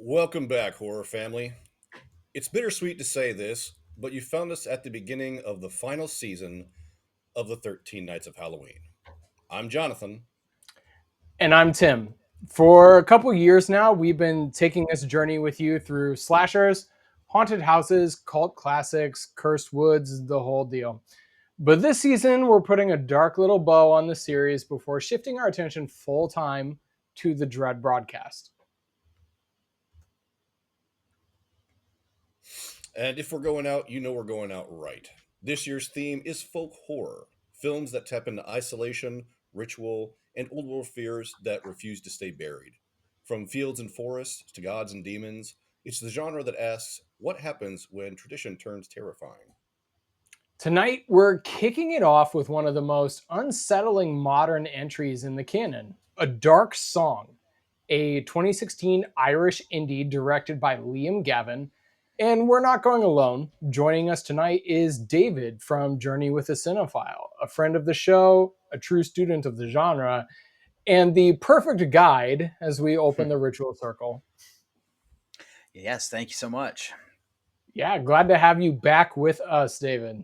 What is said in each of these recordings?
Welcome back, horror family. It's bittersweet to say this, but you found us at the beginning of the final season of the 13 Nights of Halloween. I'm Jonathan. And I'm Tim. For a couple years now, we've been taking this journey with you through slashers, haunted houses, cult classics, cursed woods, the whole deal. But this season, we're putting a dark little bow on the series before shifting our attention full time to the Dread broadcast. And if we're going out, you know we're going out right. This year's theme is folk horror, films that tap into isolation, ritual, and old world fears that refuse to stay buried. From fields and forests to gods and demons, it's the genre that asks, what happens when tradition turns terrifying? Tonight, we're kicking it off with one of the most unsettling modern entries in the canon, A Dark Song, a 2016 Irish indie directed by Liam Gavin. And we're not going alone. Joining us tonight is David from Journey with a Cinephile, a friend of the show, a true student of the genre, and the perfect guide as we open the ritual circle. Yes, thank you so much. Yeah, glad to have you back with us, David.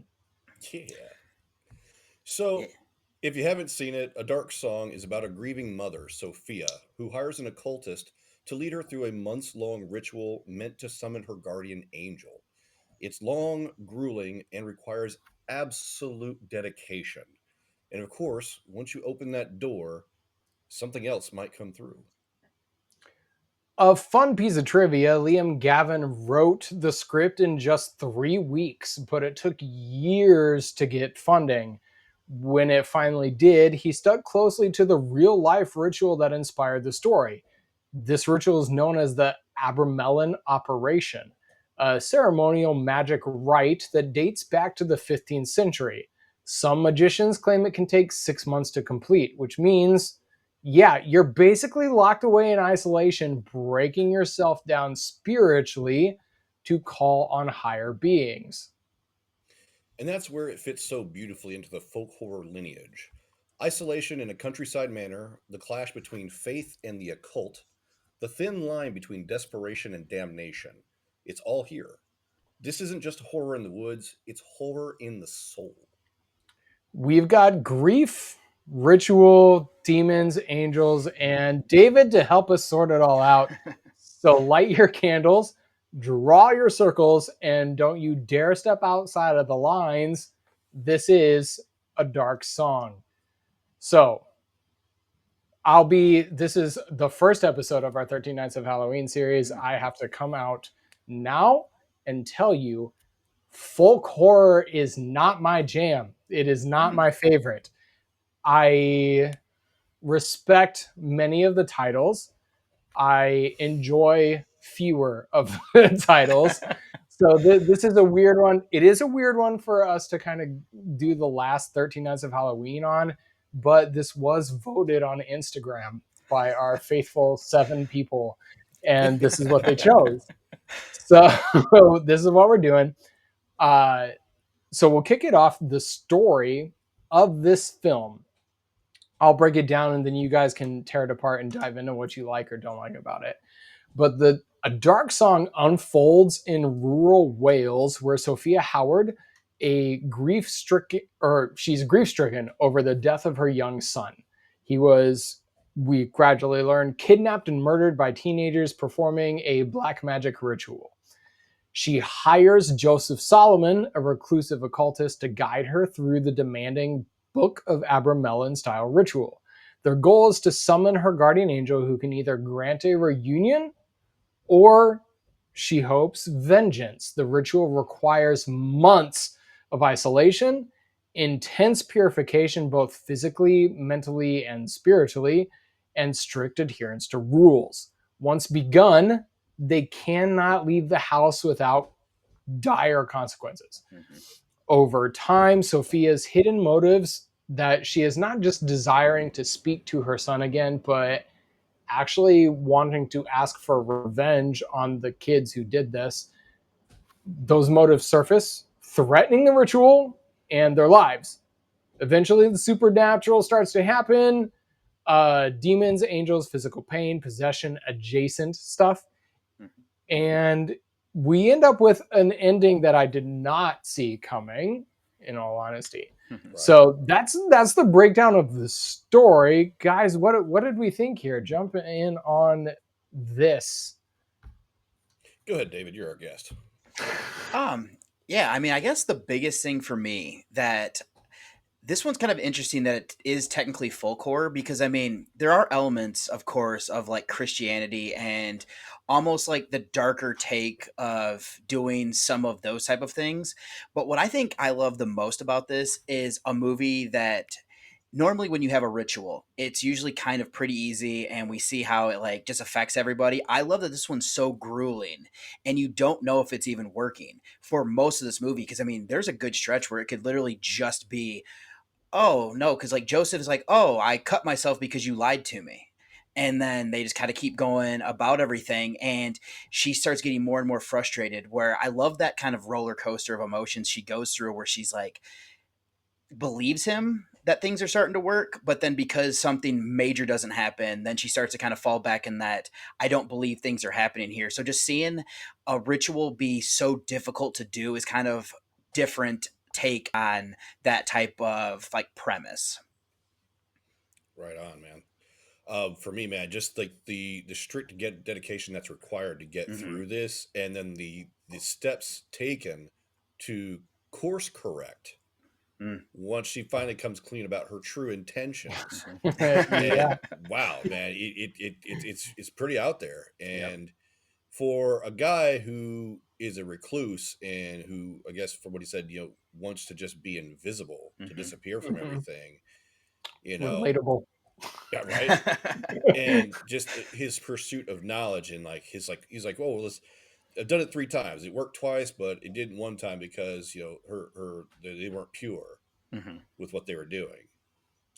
Yeah. Yeah. So, if you haven't seen it, A Dark Song is about a grieving mother, Sophia, who hires an occultist to lead her through a months long ritual meant to summon her guardian angel. It's long, grueling, and requires absolute dedication. And of course, once you open that door, something else might come through. A fun piece of trivia, Liam Gavin wrote the script in just 3 weeks, but it took years to get funding. When it finally did, he stuck closely to the real life ritual that inspired the story. This ritual is known as the Abramelin Operation, a ceremonial magic rite that dates back to the 15th century. Some magicians claim it can take 6 months to complete, which means yeah, you're basically locked away in isolation, breaking yourself down spiritually to call on higher beings. And that's where it fits so beautifully into the folk horror lineage. Isolation in a countryside manor, the clash between faith and the occult, the thin line between desperation and damnation. It's all here. This isn't just horror in the woods, it's horror in the soul. We've got grief, ritual, demons, angels, and David to help us sort it all out. So light your candles, draw your circles, and don't you dare step outside of the lines. This is a dark song. So this is the first episode of our 13 Nights of Halloween series. I have to come out now and tell you folk horror is not my jam. It is not Mm. my favorite. I respect many of the titles. I enjoy fewer of the titles. So this is a weird one. It is a weird one for us to kind of do the last 13 Nights of Halloween on, but this was voted on Instagram by our faithful 7 people, and this is what they chose. So this is what we're doing. Uh, so we'll kick it off. The story of this film, I'll break it down, and then you guys can tear it apart and dive into what you like or don't like about it. But a dark song unfolds in rural Wales, where Sophia Howard, she's grief stricken over the death of her young son. He was, we gradually learn, kidnapped and murdered by teenagers performing a black magic ritual. She hires Joseph Solomon, a reclusive occultist, to guide her through the demanding Book of Abramelin style ritual. Their goal is to summon her guardian angel who can either grant a reunion or, she hopes, vengeance. The ritual requires months of isolation, intense purification, both physically, mentally, and spiritually, and strict adherence to rules. Once begun, they cannot leave the house without dire consequences. Mm-hmm. Over time, Sophia's hidden motives, that she is not just desiring to speak to her son again, but actually wanting to ask for revenge on the kids who did this, those motives surface, threatening the ritual and their lives. Eventually, the supernatural starts to happen. Demons, angels, physical pain, possession, adjacent stuff. And we end up with an ending that I did not see coming, in all honesty. Right. So that's the breakdown of the story. Guys, what did we think here? Jump in on this. Go ahead, David. You're our guest. Um, yeah, I mean, I guess the biggest thing for me that this one's kind of interesting that it is technically folk horror because I mean, there are elements, of course, of like Christianity and almost like the darker take of doing some of those type of things. But what I think I love the most about this is a movie that normally when you have a ritual, it's usually kind of pretty easy and we see how it like just affects everybody. I love that this one's so grueling and you don't know if it's even working for most of this movie because I mean, there's a good stretch where it could literally just be oh no, because like Joseph is like, oh, I cut myself because you lied to me. And then they just kind of keep going about everything. And she starts getting more and more frustrated. Where I love that kind of roller coaster of emotions she goes through, where she's like, believes him that things are starting to work. But then because something major doesn't happen, then she starts to kind of fall back in that I don't believe things are happening here. So just seeing a ritual be so difficult to do is kind of different take on that type of like premise. Right on, man. For me, man, just like the strict get dedication that's required to get Hmm. through this, and then the steps taken to course correct Mm. once she finally comes clean about her true intentions. Yeah. And wow, man, it's pretty out there. Yep. And for a guy who is a recluse and who, I guess, from what he said, wants to just be invisible, to Hmm. disappear from Mhm. everything, you know, Relatable. yeah, right. And just his pursuit of knowledge and like he's like, oh, well, I've done it 3 times. It worked twice, but it didn't one time because they weren't pure Hmm. with what they were doing.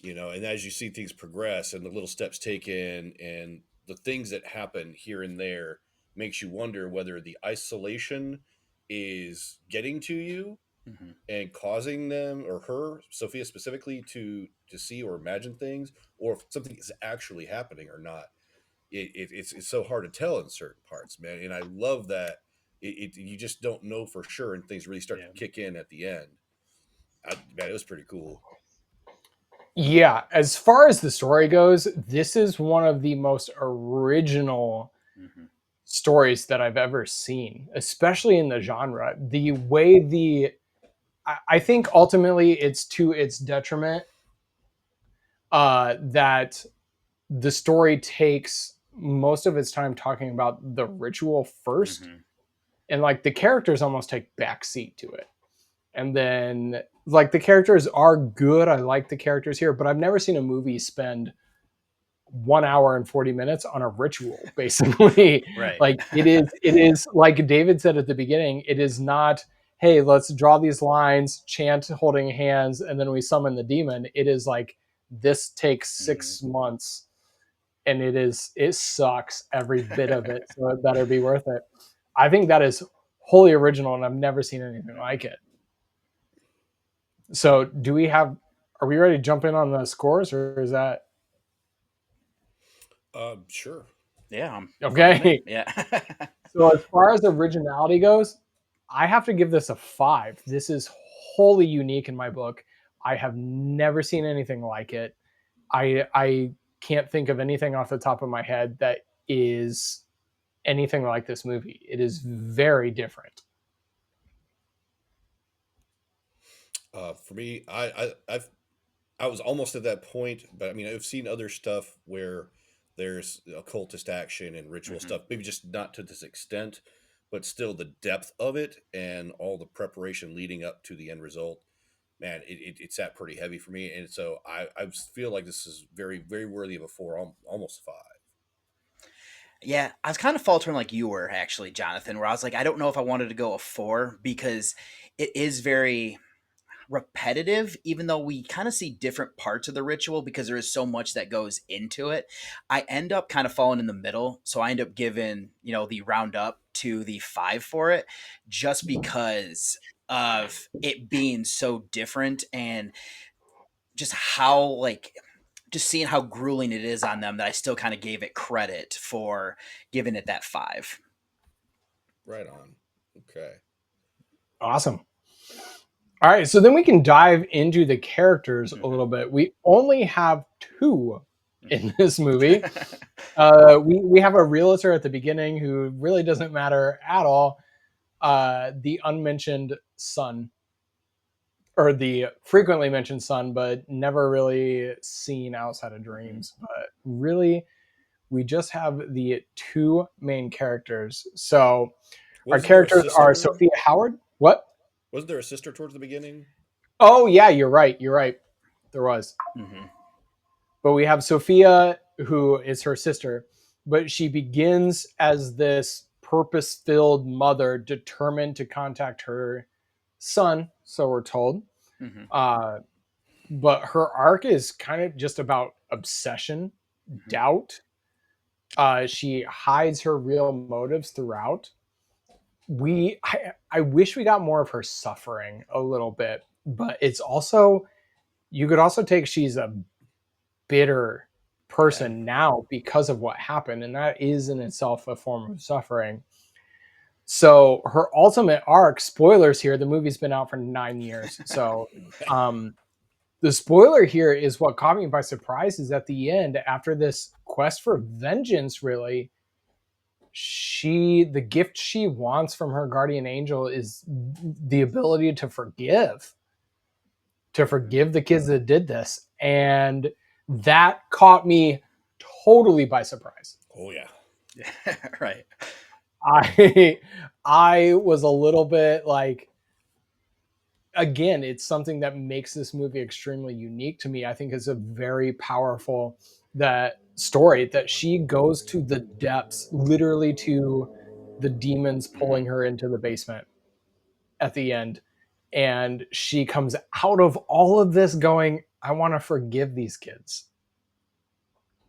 And as you see things progress and the little steps taken and the things that happen here and there makes you wonder whether the isolation is getting to you Hmm. and causing them or her, Sophia specifically, to see or imagine things, or if something is actually happening or not. It's so hard to tell in certain parts, man. And I love that you just don't know for sure, and things really start Yeah. to kick in at the end. Man, it was pretty cool. Yeah, as far as the story goes, this is one of the most original Hmm. stories that I've ever seen, especially in the genre. The way I think ultimately it's to its detriment that the story takes most of its time talking about the ritual first, Hmm. and like the characters almost take backseat to it. And then like the characters are good. I like the characters here, but I've never seen a movie spend 1 hour and 40 minutes on a ritual basically. Right. Like it is like David said at the beginning, it is not, hey, let's draw these lines, chant holding hands, and then we summon the demon. It is like this takes Hmm. 6 months, and it sucks every bit of it, so it better be worth it. I think that is wholly original, and I've never seen anything like it. So do we have, are we ready to jump in on the scores, or is that Sure. Yeah, I'm fine with it. okay? Yeah. So as far as originality goes, I have to give this a 5. This is wholly unique in my book. I have never seen anything like it. I can't think of anything off the top of my head that is anything like this movie. It is very different. For me, I was almost at that point, but I mean, I've seen other stuff where there's occultist action and ritual Hmm. stuff, maybe just not to this extent, but still the depth of it and all the preparation leading up to the end result. Man, it sat pretty heavy for me, and so I feel like this is very very worthy of a four, almost five. Yeah, I was kind of faltering like you were actually, Jonathan, where I was like, I don't know if I wanted to go a 4 because it is very repetitive, even though we kind of see different parts of the ritual because there is so much that goes into it. I end up kind of falling in the middle. So I end up giving, the round up to the 5 for it just because of it being so different and just how, like, just seeing how grueling it is on them that I still kind of gave it credit for giving it that 5. Right on. Okay. Awesome. All right, so then we can dive into the characters a Hmm. little bit. We only have two in Hmm. this movie. We have a realtor at the beginning who really doesn't matter at all. The unmentioned son, or the frequently mentioned son, but never really seen outside of Hmm. dreams. But really, we just have the two main characters. So our Wasn't there a characters are sister? Sophia Howard. What? Wasn't there a sister towards the beginning? Oh yeah, you're right. You're right. There was. Hmm. But we have Sophia, who is her sister, but she begins as this purpose filled mother determined to contact her son, so we're told. Hmm. Uh, but her arc is kind of just about obsession, Hmm. doubt. She hides her real motives throughout. I wish we got more of her suffering a little bit, but it's also, you could also take she's a bitter Yeah. person now because of what happened, and that is in itself a form of suffering. So her ultimate arc, spoilers here, the movie's been out for 9 years, so um the spoiler here is what caught me by surprise is at the end, after this quest for vengeance, really, the gift she wants from her guardian angel is the ability to Hmm. forgive the kids that did this. And that caught me totally by surprise. Oh yeah. Yeah. Right. I I was a little bit like, again, it's something that makes this movie extremely unique to me. I think it's a very powerful that story that she goes to the depths, literally to the demons Hmm. pulling her into the basement at the end. And she comes out of all of this going, I want to forgive these kids.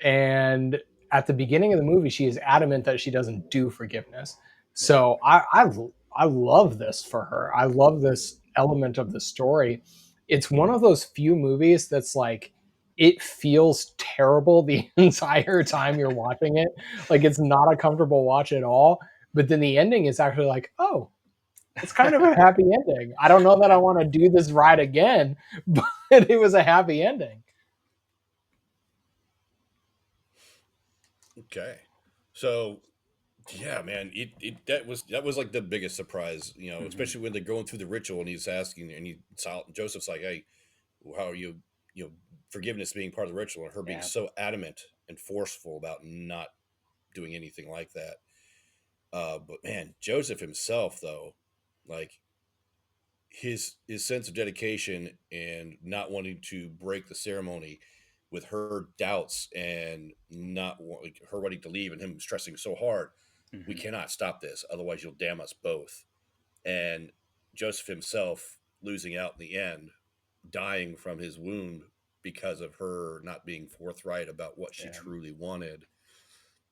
And at the beginning of the movie, she is adamant that she doesn't do forgiveness. Right. So I love this for her. I love this element of the story. It's one of those few movies that's like, it feels terrible the entire time you're watching it. Like, it's not a comfortable watch at all. But then the ending is actually like, oh, it's kind of a happy ending. I don't know that I Yeah. want to do this ride again, but it was a happy ending. Okay. So yeah, man, it that was like the biggest surprise, Hmm. especially when they're going through the ritual and he's asking and Joseph's like, hey, how are you, forgiveness being part of the ritual, and her being Yeah. so adamant and forceful about not doing anything like that. But man, Joseph himself though, like his sense of dedication and not wanting to break the ceremony with her doubts and like, her wanting to leave and him stressing so hard, we Hmm. cannot stop this, otherwise you'll damn us both. And Joseph himself losing out in the end, dying from his wound because of her not being forthright about what she Yeah. truly wanted.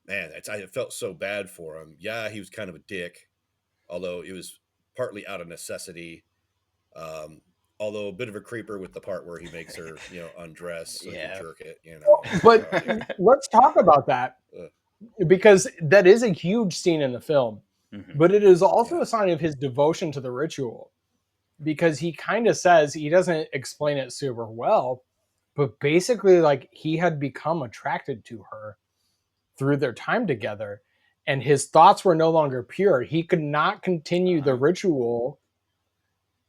Man, I felt so bad for him. Yeah, he was kind of a dick, although it was partly out of necessity. um, Although a bit of a creeper with the part where he makes her, undress so he can Yeah. jerk it. But Yeah. let's talk about that, uh, because that is a huge scene in the film. Hmm. But it is also yeah. a sign of his devotion to the ritual, because he kind of says, he doesn't explain it super well, but basically, like, he had become attracted to her through their time together, and his thoughts were no longer pure. He could not continue the Uh-huh. ritual.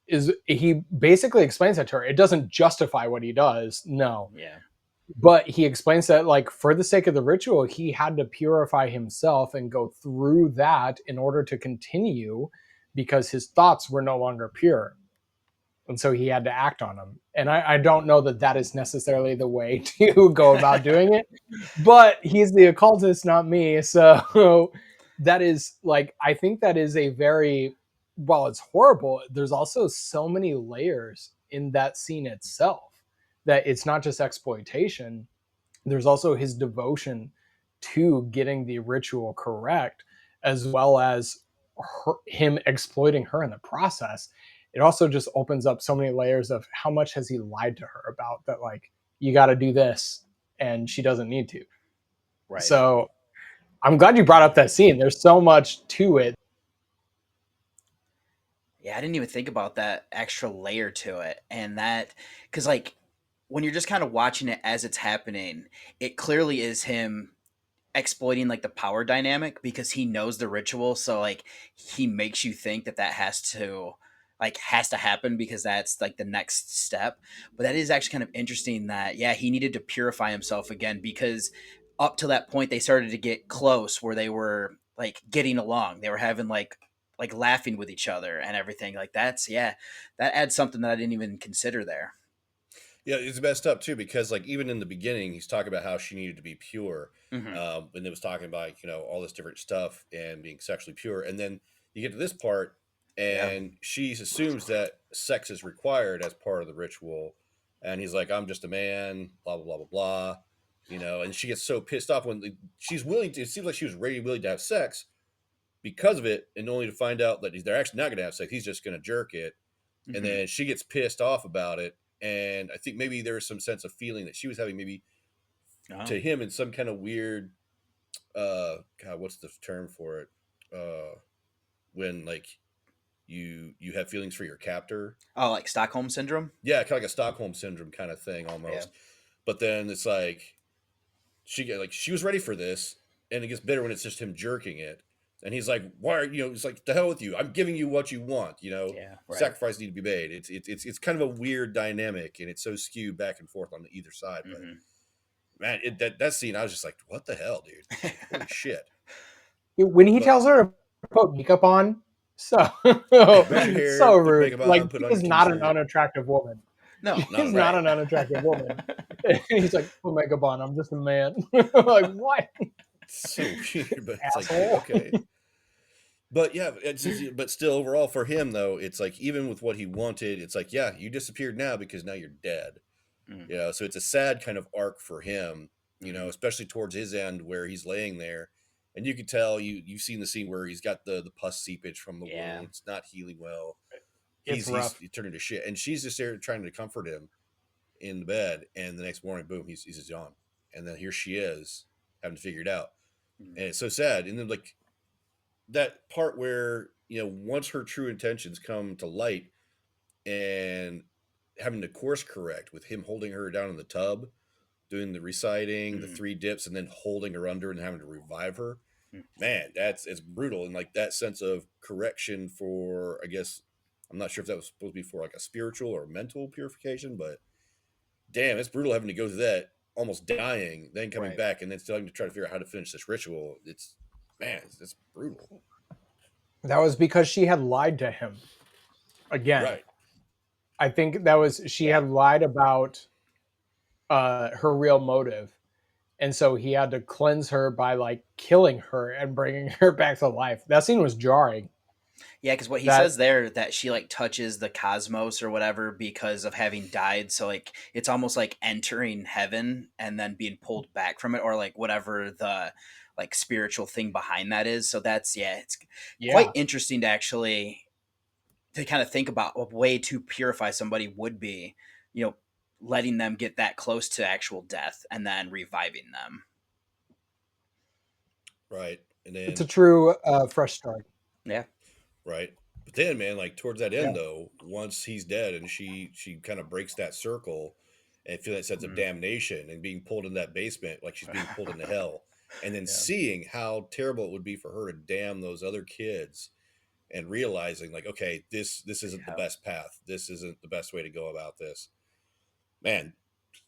Is he basically explains that to her? It doesn't justify what he does, no, Yeah. but he explains that, like, for the sake of the ritual, he had to purify himself and go through that in order to continue, because his thoughts were no longer pure, and so he had to act on them. And I don't know that that is necessarily the way to go about doing it, but he's the occultist, not me. So that is, like, I think that is a very, while it's horrible, there's also so many layers in that scene itself, that it's not just exploitation. There's also his devotion to getting the ritual correct, as well as him exploiting her in the process. It also just opens up so many layers of how much has he lied to her about, that, like, you got to do this and she doesn't need to. Right. So I'm glad you brought up that scene. There's so much to it. Yeah, I didn't even think about that extra layer to it. And that, because like when you're just kind of watching it as it's happening, it clearly is him exploiting like the power dynamic because he knows the ritual. So like he makes you think that that has to happen because that's like the next step. But that is actually kind of interesting that, yeah, he needed to purify himself again because up to that point they started to get close where they were like getting along. They were having like laughing with each other and everything. Like that's, yeah, that adds something that I didn't even consider there. Yeah, it's messed up too because like even in the beginning, he's talking about how she needed to be pure, Hmm. and it was talking about all this different stuff and being sexually pure, and then you get to this part, Yeah. and she assumes that sex is required as part of the ritual, and he's like, "I'm just a man," blah blah blah blah blah, and she gets so pissed off when she's willing to. It seems like she was ready, willing to have sex because of it, and only to find out that they're actually not going to have sex. He's just going to jerk it, and Hmm. then she gets pissed off about it, and I think maybe there was some sense of feeling that she was having maybe Oh. to him in some kind of weird god, what's the term for it, when like you have feelings for your captor. Oh, like Stockholm syndrome. Yeah, kind of like a Stockholm syndrome kind of thing Yeah. almost. But then it's like she was ready for this, and it gets bitter when it's just him jerking it, and he's like, why are he's like, the hell with you, I'm giving you what you want, Yeah. Right. sacrifice need to be made. It's kind of a weird dynamic, and it's so skewed back and forth on either side. But Hmm. man, that scene, I was just like, what the hell, dude, like holy shit. When he But tells her to put makeup on, so brush your hair, so put rude. makeup Like on, put she on your is not an t-shirt. unattractive woman. No. She Not is not right. an unattractive woman. And he's like, put makeup on. I'm just a man. Like what, It's so weird, but it's like, dude, asshole? okay. But yeah, but still, overall for him though, it's like even with what he wanted, it's like, yeah, you disappeared now because now you're dead. So it's a sad kind of arc for him, Mm-hmm. especially towards his end where he's laying there, and you can tell you've seen the scene where he's got the pus seepage from the Yeah. wound. It's not healing well. It's He's rough. turning to shit, and she's just there trying to comfort him in the bed. And the next morning, boom, he's just gone. And then here she is having to figure it out, Mm-hmm. and it's so sad. And then like that part where once her true intentions come to light, and having to course correct with him holding her down in the tub, doing the reciting, the Mm-hmm. three dips, and then holding her under and having to revive her. Man, it's brutal. And like that sense of correction for, I guess, I'm not sure if that was supposed to be for like a spiritual or mental purification, but damn, it's brutal having to go through that, almost dying, then coming Right. back, and then still having to try to figure out how to finish this ritual. It's man, it's brutal. That was because she had lied to him again. Right. I think that was she Yeah. had lied about her real motive, and so he had to cleanse her by like killing her and bringing her back to life. That scene was jarring. Yeah, because what he That says there that she like touches the cosmos or whatever because of having died. So like it's almost like entering heaven and then being pulled back from it, or like whatever the like spiritual thing behind that is. So that's, yeah, it's quite yeah, interesting to actually to kind of think about a way to purify somebody would be, you know, letting them get that close to actual death and then reviving them. Right. And it's a then true fresh start. Yeah. right. But then, man, like towards that Yeah. end, though, once he's dead and she kind of breaks that circle and feel that sense of Mhm. damnation and being pulled in that basement, like she's being pulled into hell, and then Yeah. seeing how terrible it would be for her to damn those other kids, and realizing like, okay, this isn't the Yeah. best path. This isn't the best way to go about this. Man,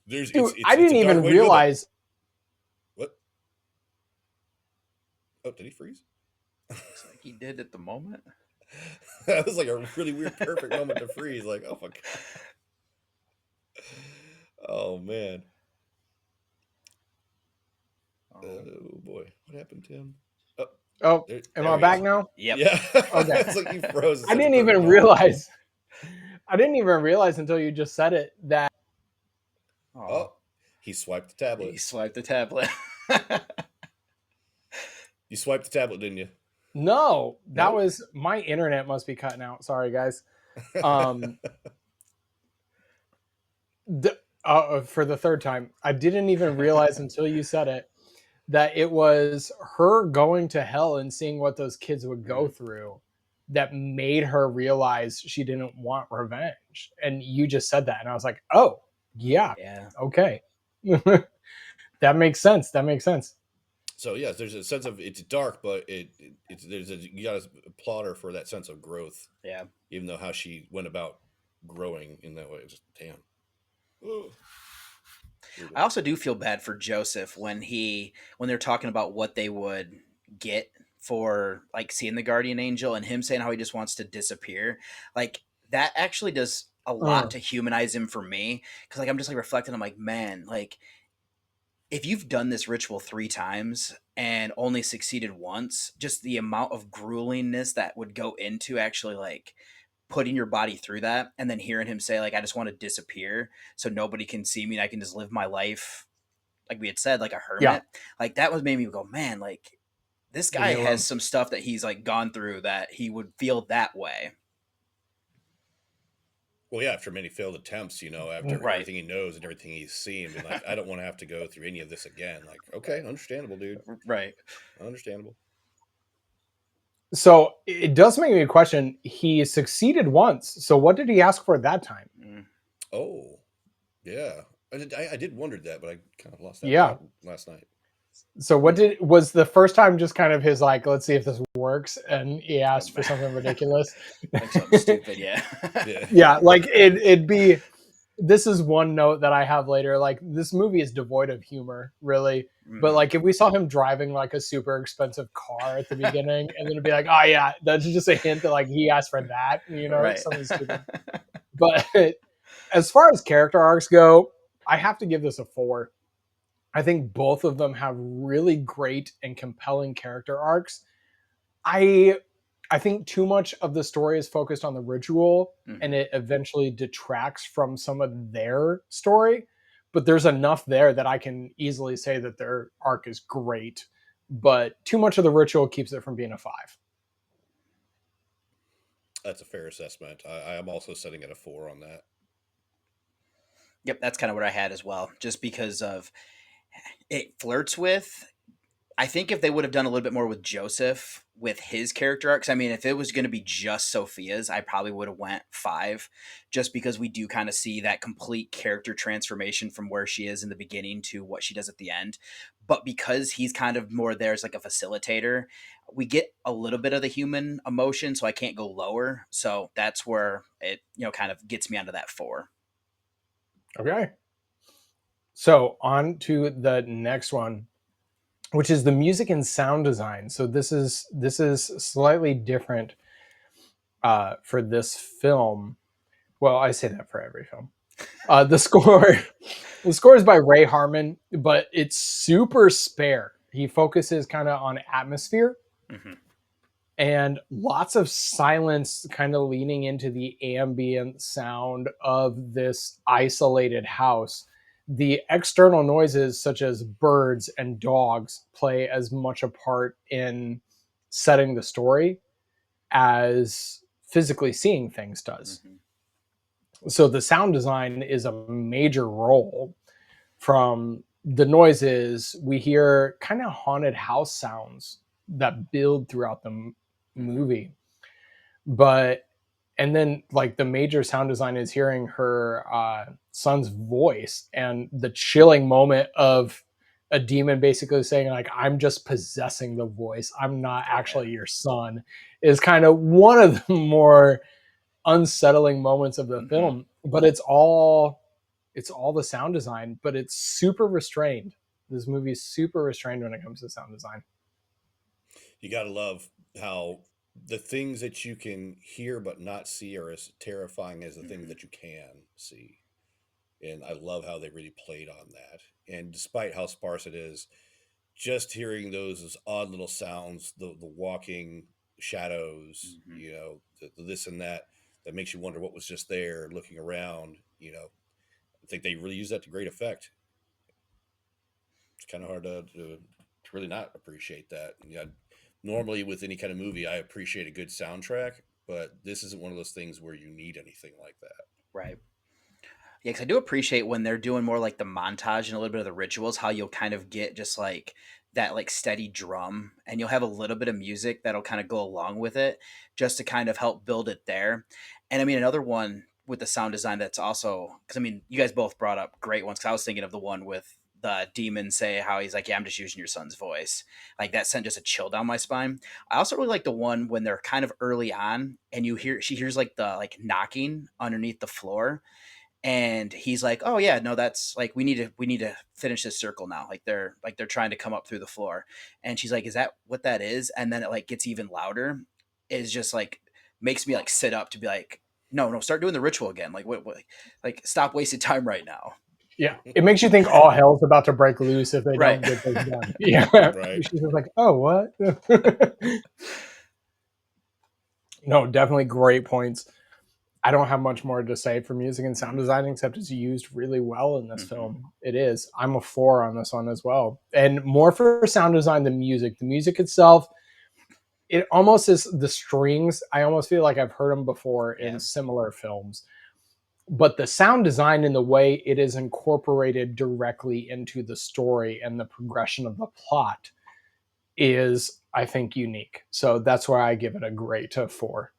there's Dude, I it's a didn't dark even way to go, but realize. what? Oh, did he freeze? Looks like he did at the moment. That was like a really weird, perfect moment to freeze. Like, oh my god. Oh man. Oh. Oh boy, what happened to him? Oh, Oh, am there I he back is. now? Yep. Yeah, Okay. it's like you froze at I such a didn't perfect even moment. realize. I didn't even realize until you just said it that. Oh. Oh, he swiped the tablet. He swiped the tablet. You swiped the tablet, didn't you? No, that No. was my internet must be cutting out. Sorry, guys. Um, for the third time, I didn't even realize until you said it that it was her going to hell and seeing what those kids would go Mhm. through that made her realize she didn't want revenge. And you just said that, and I was like, oh yeah, Yeah. okay. That makes sense. That makes sense. So yes, there's a sense of it's dark, but it's there's a you got to applaud her for that sense of growth, Yeah. even though how she went about growing in that way. Just damn. Ugh, I brutal. also do feel bad for Joseph when they're talking about what they would get for like seeing the guardian angel and him saying how he just wants to disappear. Like that actually does a lot Mm, to humanize him for me because like I'm just like reflecting. I'm like, man, like if you've done this ritual 3 times and only succeeded once, just the amount of gruelingness that would go into actually like putting your body through that and then hearing him say like I just want to disappear so nobody can see me and I can just live my life like we had said, like a yeah, hermit. Like that was made me go, man, like this leave guy me has alone. some stuff that he's like gone through that he would feel that way. Well, yeah, after many failed attempts, after Right. everything he knows and everything he's seen, been like, I don't want to have to go through any of this again. Like, okay, understandable, dude. Right. Understandable. So it does make me question. He succeeded once. So what did he ask for that time? Mm. Oh, yeah. I did wonder that, but I kind of lost that Yeah. thought last night. So what did was the first time just kind of his like, let's see if this works, and he asked Um, for something ridiculous. like something stupid, yeah. Yeah. Yeah, like it'd be. This is one note that I have later. Like this movie is devoid of humor, really. But Hmm. like if we saw him driving like a super expensive car at the beginning, and then it'd be like, oh yeah, that's just a hint that like he asked for that, Right. something stupid. But as far as character arcs go, I have to give this a 4. I think both of them have really great and compelling character arcs. I I think too much of the story is focused on the ritual and Hmm. it eventually detracts from some of their story. But there's enough there that I can easily say that their arc is great. But too much of the ritual keeps it from being a 5. That's a fair assessment. I am also setting it a 4 on that. Yep, that's kind of what I had as well. Just because of it flirts with I think if they would have done a little bit more with Joseph with his character arcs, I mean, if it was going to be just Sophia's, I probably would have went 5, just because we do kind of see that complete character transformation from where she is in the beginning to what she does at the end. But because he's kind of more there as like a facilitator, we get a little bit of the human emotion, so I can't go lower. So that's where it kind of gets me onto that 4. Okay. So on to the next one, which is the music and sound design. So this is slightly different for this film. Well, I say that for every film. The score, the score is by Ray Harmon, but it's super spare. He focuses kind of on atmosphere Hmm. and lots of silence, kind of leaning into the ambient sound of this isolated house. The external noises, such as birds and dogs, play as much a part in setting the story as physically seeing things does. Hmm. So the sound design is a major role. From the noises, we hear kind of haunted house sounds that build throughout the Hmm. movie. But and then like the major sound design is hearing her son's voice and the chilling moment of a demon basically saying like I'm just possessing the voice, I'm not Yeah. actually your son, is kind of one of the more unsettling moments of the Hmm. film. But it's all the sound design, but it's super restrained. This movie is super restrained when it comes to sound design. You got to love how the things that you can hear but not see are as terrifying as the things Hmm. that you can see. And I love how they really played on that. And despite how sparse it is, just hearing those odd little sounds, the walking shadows, Hmm. the this and that, that makes you wonder what was just there looking around. I think they really use that to great effect. It's kind of hard to really not appreciate that. Normally with any kind of movie, I appreciate a good soundtrack, but this isn't one of those things where you need anything like that. Right. Yeah, because I do appreciate when they're doing more like the montage and a little bit of the rituals, how you'll kind of get just like that like steady drum, and you'll have a little bit of music that'll kind of go along with it just to kind of help build it there. And I mean, another one with the sound design that's also, because I mean, you guys both brought up great ones, because I was thinking of the one with the demon say how he's like, yeah, I'm just using your son's voice. Like that sent just a chill down my spine. I also really like the one when they're kind of early on and she hears like the like knocking underneath the floor, and he's like, oh yeah, no, that's like, we need to finish this circle now, like they're trying to come up through the floor. And she's like, is that what that is? And then it like gets even louder. Is just like makes me like sit up to be like, no, no, start doing the ritual again. Like what like stop wasting time right now. Yeah, it makes you think all hell's about to break loose if they Right. don't get this done. Yeah, Right. she's just like, oh, what? No, definitely great points. I don't have much more to say for music and sound design except it's used really well in this film. It is. I'm a 4 on this one as well, and more for sound design than music. The music itself, it almost is the strings. I almost feel like I've heard them before in similar films. But the sound design and the way it is incorporated directly into the story and the progression of the plot is, I think, unique. So that's why I give it a great 4.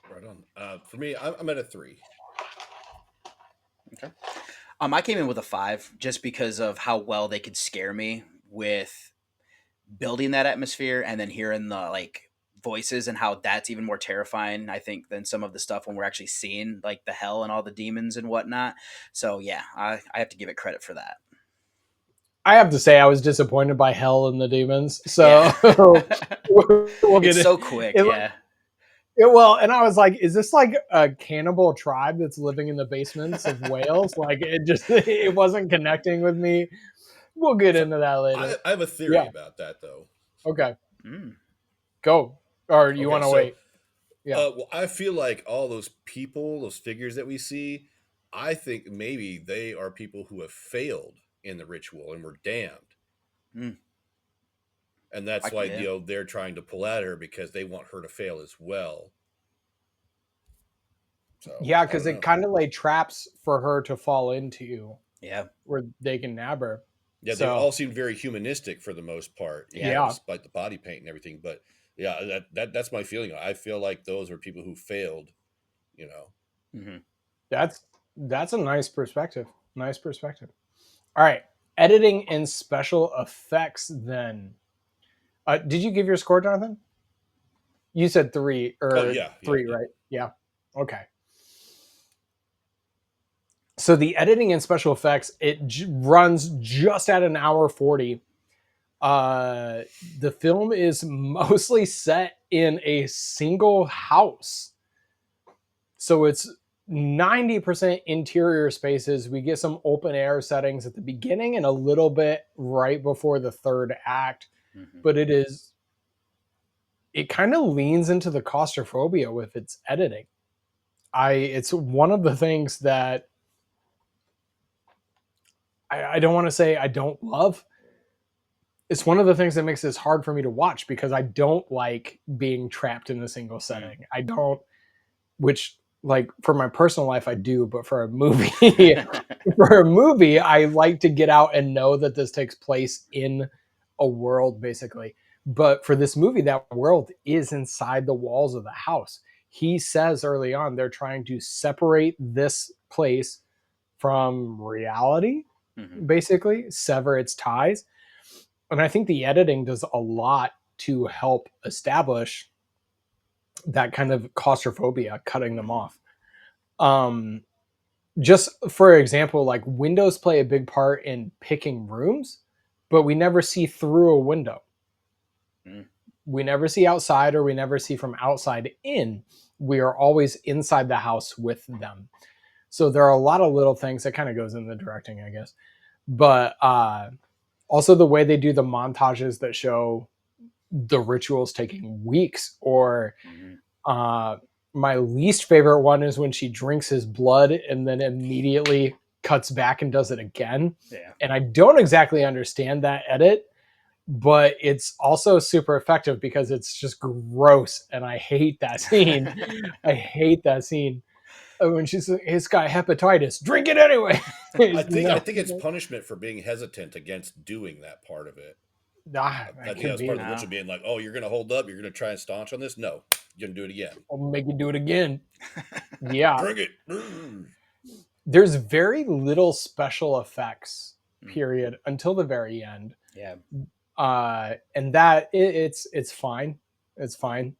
Right on. For me, I'm at a 3. Okay. I came in with a 5 just because of how well they could scare me with building that atmosphere, and then hearing the like voices and how that's even more terrifying, I think, than some of the stuff when we're actually seeing like the hell and all the demons and whatnot. So yeah, I have to give it credit for that. I have to say I was disappointed by Hell and the Demons. So Yeah. we'll get It's so quick. Yeah. Well, and I was like, is this like a cannibal tribe that's living in the basements of Wales? Like it wasn't connecting with me. We'll get So into that later. I have a theory Yeah. about that, though. Okay. Mm. Go. Or you Okay, want to so wait? Yeah. well, I feel like all those people, those figures that we see, I think maybe they are people who have failed in the ritual and were damned, Mm. and that's why Yeah. they're trying to pull at her because they want her to fail as well. So Yeah, I don't because it know. kind of laid traps for her to fall into Yeah. where they can nab her. Yeah, they So all seem very humanistic for the most part, Yeah. yeah, despite the body paint and everything. But yeah, that's my feeling. I feel like those are people who failed. You know. Mm-hmm. that's a nice perspective. Nice perspective. All right. Editing and special effects then. Did you give your score, Jonathan? You said 3 Oh or yeah, 3, yeah. right? Yeah. Okay. So the editing and special effects, runs just at an hour 40. Uh, the film is mostly set in a single house. So it's 90% interior spaces. We get some open air settings at the beginning and a little bit right before the third act. Mm-hmm. But it kind of leans into the claustrophobia with its editing. It's one of the things that I don't want to say I don't love. It's one of the things that makes this hard for me to watch because I don't like being trapped in a single setting. I don't, which like for my personal life I do, but for a movie, I like to get out and know that this takes place in a world basically. But for this movie, that world is inside the walls of the house. He says early on they're trying to separate this place from reality, Mm-hmm. basically sever its ties. And I think the editing does a lot to help establish that kind of claustrophobia, cutting them off. Just for example, like windows play a big part in picking rooms, but we never see through a window. Mm. We never see outside, or we never see from outside in. We are always inside the house with them. So there are a lot of little things that kind of goes in the directing, I guess. But also the way they do the montages that show the rituals taking weeks, or Mm-hmm. my least favorite one is when she drinks his blood and then immediately cuts back and does it again. Yeah. And I don't exactly understand that edit, but it's also super effective because it's just gross and I hate that scene. I hate that scene. when she's it's got hepatitis, drink it anyway. I No, think it's punishment for being hesitant against doing that part of it. nah, I that think that could was part of be. the No. ritual being like, oh, you're going to hold up, you're going to try and staunch on this. No, you're going to do it again. I'll make you do it again. Yeah, Drink it. Mm. there's very little special effects Mm. period until the very end, Yeah. and that it's fine. It's fine.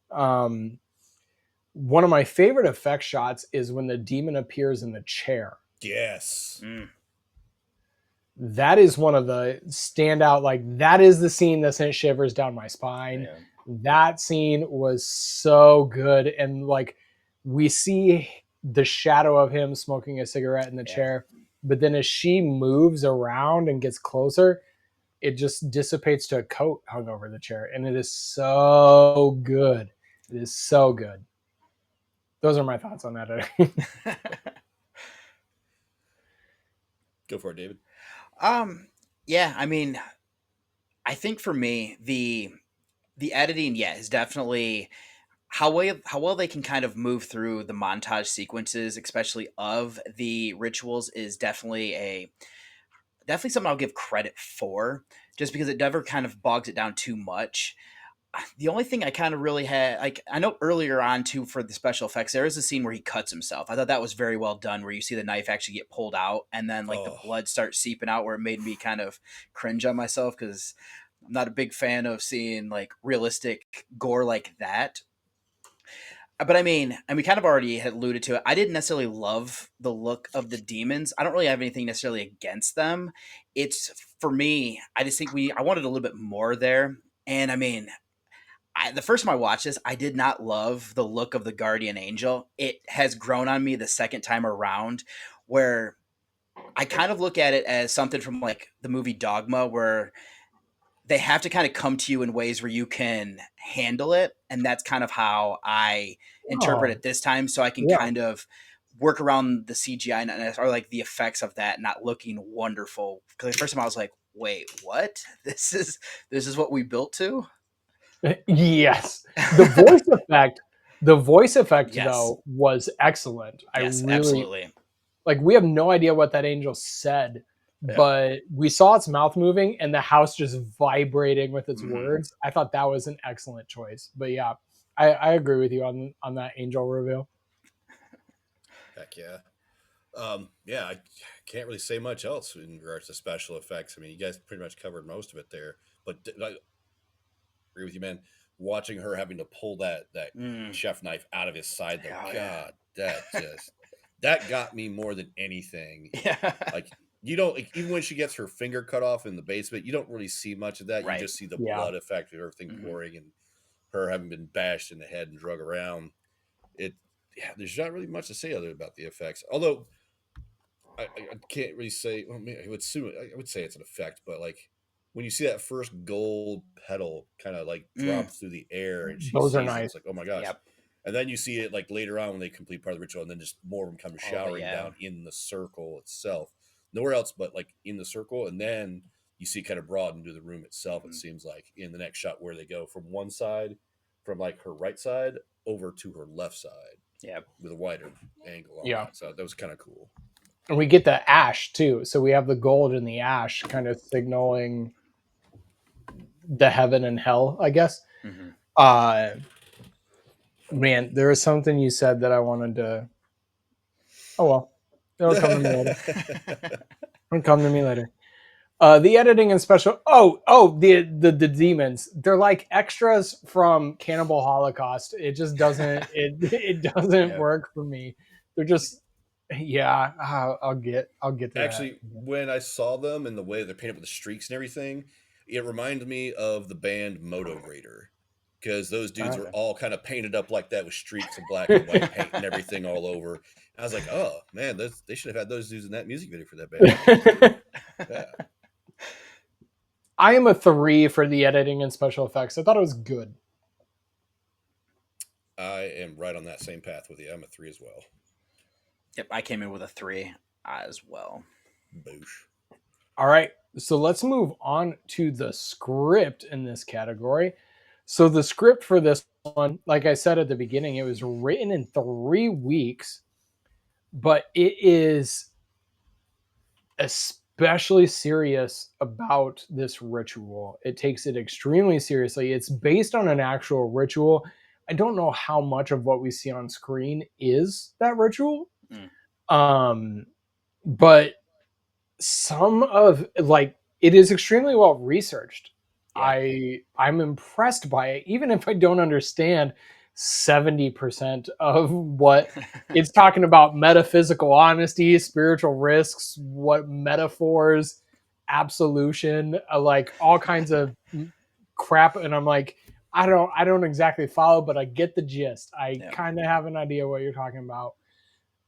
One of my favorite effect shots is when the demon appears in the chair. Yes. Mm. That is one of the standout, like that is the scene that sent shivers down my spine. Yeah. That scene was so good, and like we see the shadow of him smoking a cigarette in the Yeah. chair, but then as she moves around and gets closer, it just dissipates to a coat hung over the chair, and it is so good. It is so good. Those are my thoughts on that. Go for it, David. Yeah, I mean, I think for me, the editing, yeah, is definitely how well they can kind of move through the montage sequences, especially of the rituals, is definitely something I'll give credit for, just because it never kind of bogs it down too much. The only thing I kind of really had, like, I know earlier on too, for the special effects, there is a scene where he cuts himself. I thought that was very well done, where you see the knife actually get pulled out and then like the Oh, blood starts seeping out, where it made me kind of cringe on myself, because I'm not a big fan of seeing like realistic gore like that. But I mean, and we kind of already had alluded to it. I didn't necessarily love the look of the demons. I don't really have anything necessarily against them. It's for me, I just think I wanted a little bit more there. And I mean, the first time I watched this, I did not love the look of the guardian angel. It has grown on me the second time around, where I kind of look at it as something from like the movie Dogma, where they have to kind of come to you in ways where you can handle it. And that's kind of how I interpret Oh, it this time. So I can yeah. kind of work around the CGI or like the effects of that not looking wonderful. Because the first time I was like, wait, what? This is what we built to? Yes. The voice effect, the voice effect Yes. though was excellent. I Yes, really absolutely. like we have no idea what that angel said, Yeah. but we saw its mouth moving and the house just vibrating with its Mhm. words. I thought that was an excellent choice. But yeah, I agree with you on that angel reveal. heck yeah. Yeah, I can't really say much else in regards to special effects. I mean, you guys pretty much covered most of it there. But I agree with you, man. Watching her having to pull that Mm. chef knife out of his side, though, Oh, yeah. God, that got me more than anything. Yeah. Like you don't like, even when she gets her finger cut off in the basement, you don't really see much of that. You Right. just see the Yeah. blood effect of everything Mhm. pouring and her having been bashed in the head and drug around. It Yeah, there's not really much to say other about the effects. Although I can't really say. Well, I would say it's an effect, but like when you see that first gold petal kind of like Mm. drop through the air and she Those are sees it, nice. it's like, oh my gosh. Yep. And then you see it like later on when they complete part of the ritual, and then just more of them come Oh, showering yeah. down in the circle itself. Nowhere else but like in the circle, and then you see kind of broad into the room itself. It Mhm. seems like in the next shot where they go from one side, from like her right side over to her left side Yep. with a wider angle on Yeah. that. So that was kind of cool. And we get the ash too. So we have the gold and the ash kind of signaling the heaven and hell, I guess. Mhm. Uh Man, there was something you said that I wanted to. Oh well, it'll come to me later. It'll come to me later. The editing and special. The demons. They're like extras from Cannibal Holocaust. It just doesn't. It doesn't Yep. work for me. They're just. Yeah, I'll get to that. Actually, when I saw them and the way they're painted with the streaks and everything, it reminded me of the band Moto Grader because those dudes were all kind of painted up like that with streaks of black and white paint and everything all over. And I was like, oh man, they should have had those dudes in that music video for that band. That was cool. Yeah, I am a 3 for the editing and special effects. I thought it was good. I am right on that same path with you. I'm a 3 as well. Yep. I came in with a 3 as well. Boosh. All right, so let's move on to the script in this category. So the script for this one, like I said at the beginning, it was written in 3 weeks. but it is especially serious about this ritual. It takes it extremely seriously. It's based on an actual ritual. I don't know how much of what we see on screen is that ritual. Mm. Um, but some of like it is extremely well researched. Yeah. I'm impressed by it, even if I don't understand 70% of what it's talking about: metaphysical honesty, spiritual risks, what metaphors, absolution, like all kinds of crap. And I'm like, I don't exactly follow, but I get the gist. I Yeah. kind of have an idea what you're talking about,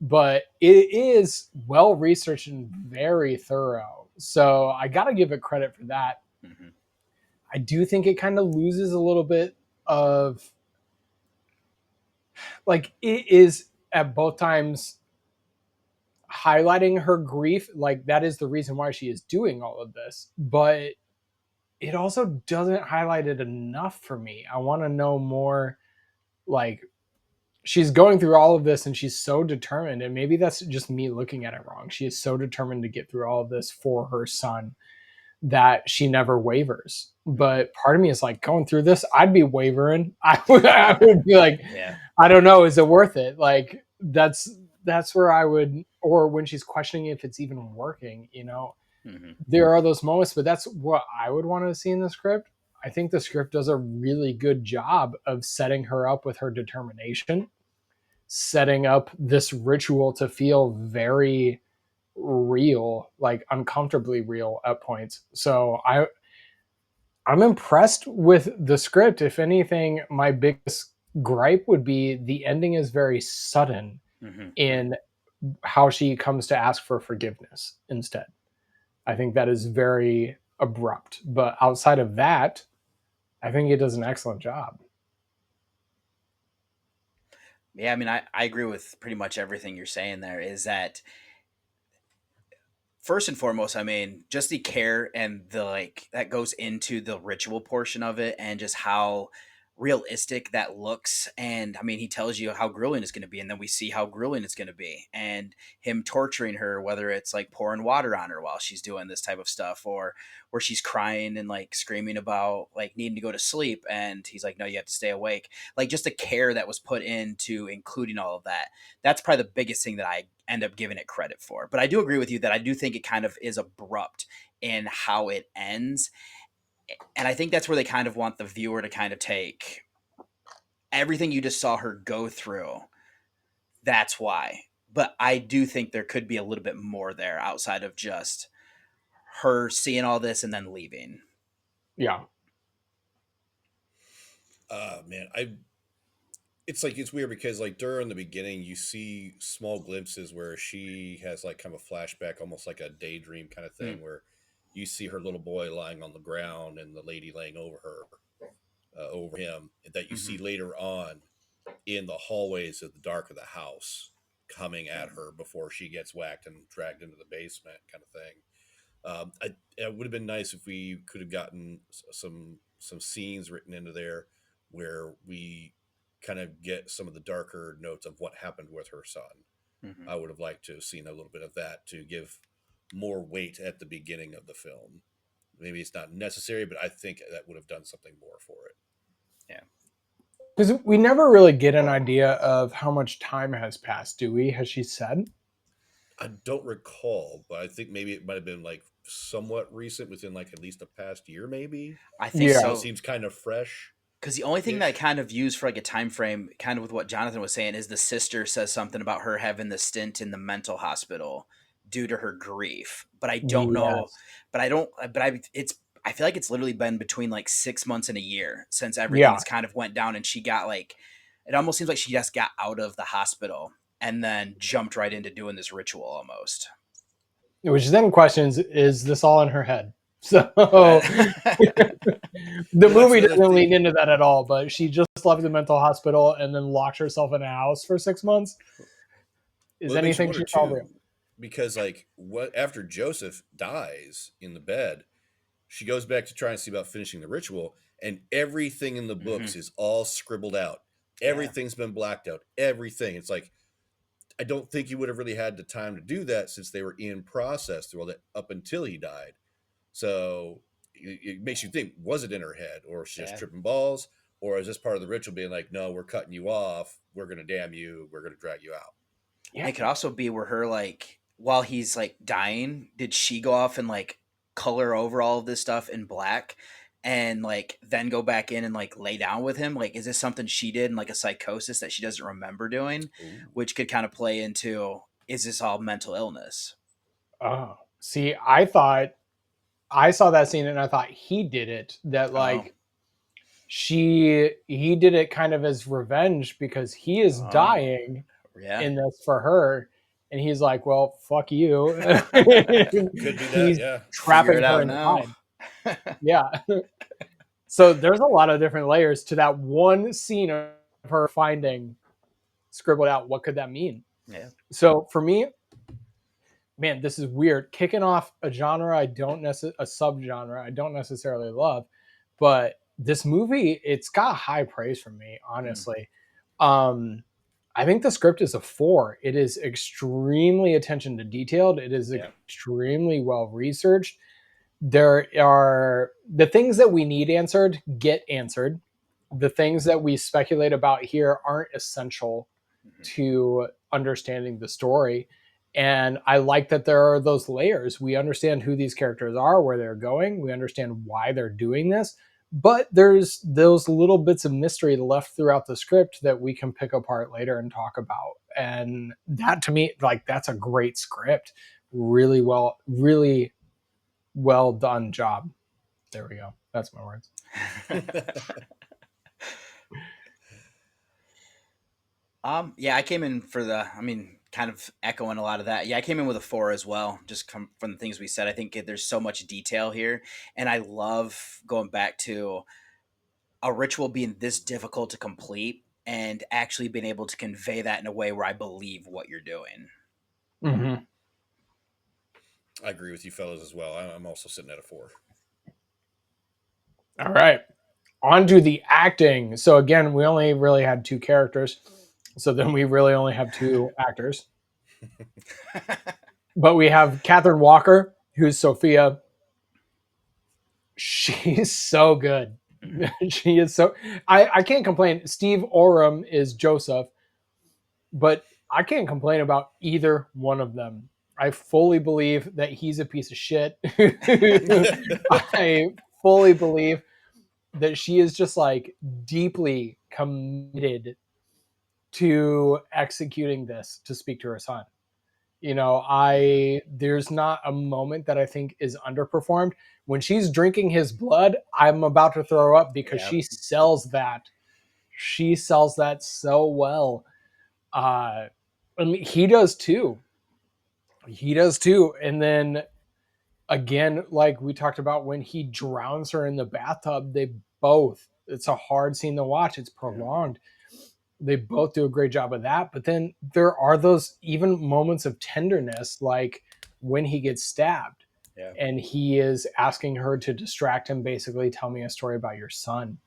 but it is well researched and very thorough. So I got to give it credit for that. Hmm. I do think it kind of loses a little bit of like it is at both times highlighting her grief. Like that is the reason why she is doing all of this. But it also doesn't highlight it enough for me. I want to know more. Like she's going through all of this and she's so determined, and maybe that's just me looking at it wrong. She is so determined to get through all of this for her son that she never wavers. Hmm. But part of me is like, going through this, I'd be wavering. I would be like, Yeah. I don't know, is it worth it? Like that's where I would, or when she's questioning if it's even working, Hmm. there are those moments, but that's what I would want to see in the script. I think the script does a really good job of setting her up with her determination, setting up this ritual to feel very real, like uncomfortably real at points. So I'm impressed with the script. If anything, my biggest gripe would be the ending is very sudden Hmm. in how she comes to ask for forgiveness instead. I think that is very abrupt. But outside of that, I think it does an excellent job. Yeah, I mean, I agree with pretty much everything you're saying there. Is that first and foremost, I mean, just the care and the like that goes into the ritual portion of it and just how realistic that looks. And I mean, he tells you how grueling it's going to be, and then we see how grueling it's going to be. And him torturing her, whether it's like pouring water on her while she's doing this type of stuff, or where she's crying and like screaming about like needing to go to sleep. And he's like, no, you have to stay awake. Like just the care that was put into including all of that, that's probably the biggest thing that I end up giving it credit for. But I do agree with you that I do think it kind of is abrupt in how it ends. And I think that's where they kind of want the viewer to kind of take everything you just saw her go through. That's why. But I do think there could be a little bit more there outside of just her seeing all this and then leaving. Yeah. Man, it's like it's weird because like during the beginning you see small glimpses where she has like kind of a flashback, almost like a daydream kind of Mm, thing, where you see her little boy lying on the ground and the lady laying over her, over him, that you see hmm. later on in the hallways of the dark of the house, coming at her before she gets whacked and dragged into the basement kind of thing. It would have been nice if we could have gotten some scenes written into there where we kind of get some of the darker notes of what happened with her son. Hmm. I would have liked to have seen a little bit of that to give more weight at the beginning of the film. Maybe it's not necessary, but I think that would have done something more for it. Yeah. Because we never really get an idea of how much time has passed, do we? Has she said? I don't recall, but I think maybe it might have been like somewhat recent, within like at least the past year, maybe. I think Yeah. So it so. seems kind of fresh Because the only thing that I ish. kind of use for like a time frame, kind of with what Jonathan was saying, is the sister says something about her having the stint in the mental hospital due to her grief. But I don't know. Yes. But I don't. But I. It's. I feel like it's literally been between like 6 months and a year since Yeah. everything's kind of went down, and she got like. It almost seems like she just got out of the hospital and then jumped right into doing this ritual almost. Which then questions, is this all in her head? So That. the Well, that's movie another doesn't lean thing. into that at all, but she just left the mental hospital and then locked herself in a house for 6 months. Is Well, it makes you anything wonder she saw real? too, because like what after Joseph dies in the bed, she goes back to try and see about finishing the ritual, and everything in the Hmm. books is all scribbled out. Yeah. Everything's been blacked out. Everything. It's like I don't think he would have really had the time to do that since they were in process through all that up until he died. So it makes you think: was it in her head, or is she just Yeah. tripping balls, or is this part of the ritual being like, no, we're cutting you off, we're gonna damn you, we're gonna drag you out? Yeah. It could also be where her like while he's like dying, did she go off and like color over all of this stuff in black and like then go back in and like lay down with him? Like, is this something she did in like a psychosis that she doesn't remember doing, Ooh. which could kind of play into is this all mental illness? Oh, see, I thought I saw that scene and I thought he did it. That Oh, like he did it kind of as revenge because he is oh, dying yeah. in this for her, and he's like, "Well, fuck you." Could be that, He's yeah. Figure trapping it her out now. inside. Yeah. So there's a lot of different layers to that one scene of her finding scribbled out. What could that mean? Yeah. So for me, man, this is weird. Kicking off a genre I don't a subgenre I don't necessarily love, but this movie it's got high praise from me, Mm, honestly. Um, I think the script is a 4. It is extremely attention to detailed. It is yeah. extremely well researched. There are the things that we need answered get answered. The things that we speculate about here aren't essential Mhm. to understanding the story. And I like that there are those layers. We understand who these characters are, where they're going, we understand why they're doing this. But there's those little bits of mystery left throughout the script that we can pick apart later and talk about. And that to me, like, that's a great script. Really well done job. There we go. That's my words. Yeah, I came in for kind of echoing a lot of that. Yeah, I came in with a 4 as well, just from the things we said. I think there's so much detail here, and I love going back to a ritual being this difficult to complete and actually being able to convey that in a way where I believe what you're doing. Mm-hmm. I agree with you fellas as well. I'm also sitting at a 4. All right. On to the acting. So again, we only really had 2 characters. So then we really only have 2 actors. But we have Catherine Walker, who's Sophia. She's so good. She is so I can't complain. Steve Oram is Joseph, but I can't complain about either one of them. I fully believe that he's a piece of shit. I fully believe that she is just like deeply committed to executing this to speak to her son. You know, Yeah. I there's not a moment that I think is underperformed. When she's drinking his blood, I'm about to throw up because Yeah. she sells that. She sells that so well. I mean, he does too. He does too. And then again, like we talked about when he drowns her in the bathtub, they both, it's a hard scene to watch. It's Yeah. prolonged. They both do a great job of that. But then there are those even moments of tenderness, like when he gets stabbed Yeah. and he is asking her to distract him, basically, tell me a story about your son.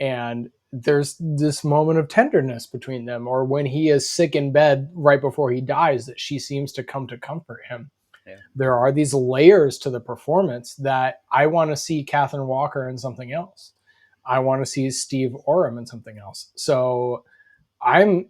And there's this moment of tenderness between them, or when he is sick in bed right before he dies, that she seems to come to comfort him. Yeah. There are these layers to the performance that I want to see Catherine Walker in something else. I want to see Steve Oram in something else. So I'm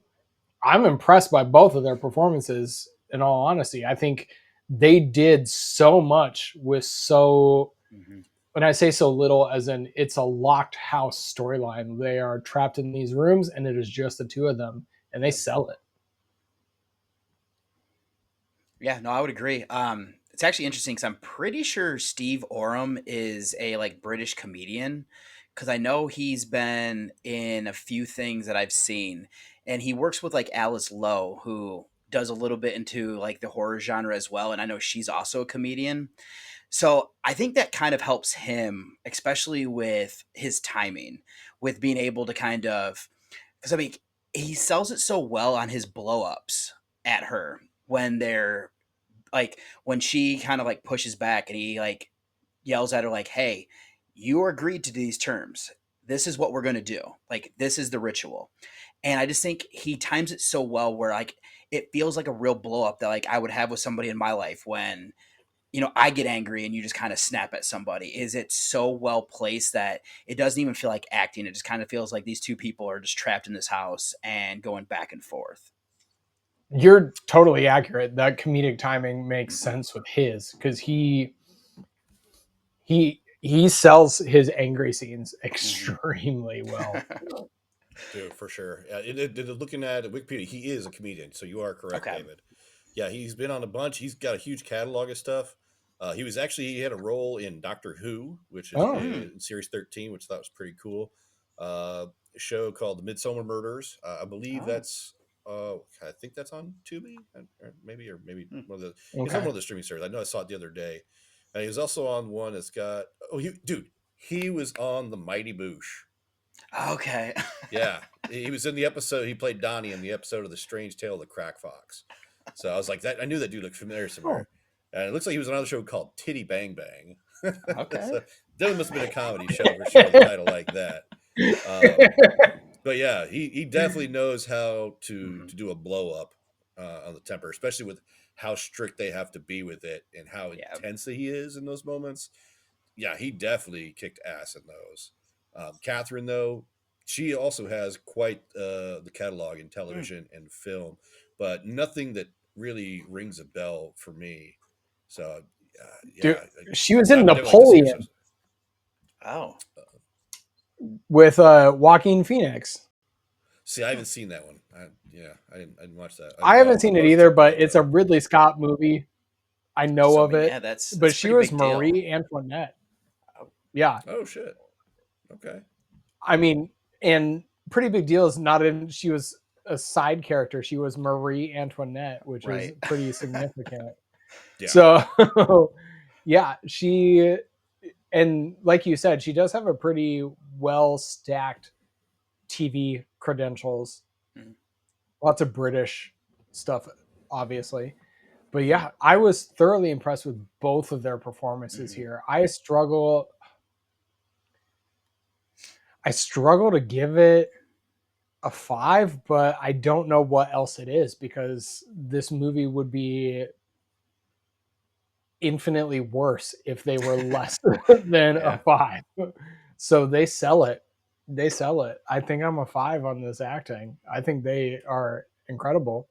I'm impressed by both of their performances. In all honesty, I think they did so much with so. Hmm. When I say so little, as in it's a locked house storyline. They are trapped in these rooms, and it is just the 2 of them, and they Yeah. sell it. Yeah, no, I would agree. It's actually interesting because I'm pretty sure Steve Oram is a like British comedian because I know he's been in a few things that I've seen, and he works with like Alice Lowe, who does a little bit into like the horror genre as well, and I know she's also a comedian. So I think that kind of helps him, especially with his timing, with being able to kind of because I mean he sells it so well on his blow ups at her when they're like when she kind of like pushes back and he like yells at her like, "Hey, you agreed to these terms. this is what we're going to do. Like, this is the ritual. And I just think he times it so well where like it feels like a real blow up that like I would have with somebody in my life when, you know, I get angry and you just kind of snap at somebody. Is it so well placed that it doesn't even feel like acting? It just kind of feels like these two people are just trapped in this house and going back and forth. You're totally accurate. That comedic timing makes Mm-hmm. sense with his, because he sells his angry scenes extremely well. Dude, for sure. Looking at Wikipedia, he is a comedian, so you are correct, Okay. David. Yeah, he's been on a bunch. He's got a huge catalog of stuff. He had a role in Doctor Who, which is Oh, Mm. in series 13, which I thought was pretty cool. A show called The Midsummer Murders. I believe Oh. I think that's on Tubi, or maybe Mm. one of the. He's on okay. one of the streaming services. I know I saw it the other day. And he was also on one that's got. He was on The Mighty Boosh. Okay. Yeah, he was in the episode. He played Donnie in the episode of The Strange Tale of the Crack Fox. So I was like, that I knew that dude looked familiar Oh, somewhere. And it looks like he was on another show called Titty Bang Bang. Okay. So definitely must have been a comedy show for sure with a title like that. Um, but yeah, he definitely knows how to Hmm. do a blow up on the temper, especially with how strict they have to be with it and how Yeah. intense he is in those moments. Yeah, he definitely kicked ass in those. Catherine, though, she also has quite the catalog in Mm. television and film, but nothing that really rings a bell for me. So, dude, yeah, she was I in would definitely like to see her. Napoleon Oh. with Joaquin Phoenix. See, I Hmm. haven't seen that one. I didn't watch that. I haven't I'll seen it probably either, check that but out it's a though. Ridley Scott movie. I know So I of mean, it, yeah, that's but a she pretty was big deal. Marie Antoinette. Oh. Yeah, Oh shit. Okay. I mean, and pretty big deal is not in. She was a side character. She was Marie Antoinette, which is Right. pretty significant. Yeah. So, yeah, and like you said, she does have a pretty well stacked TV credentials. Mhm. Lots of British stuff, obviously. But yeah, I was thoroughly impressed with both of their performances Mhm. here. I struggle to give it a 5, but I don't know what else it is, because this movie would be infinitely worse if they were less than a Yeah. 5. So they sell it. I think I'm a 5 on this acting. I think they are incredible.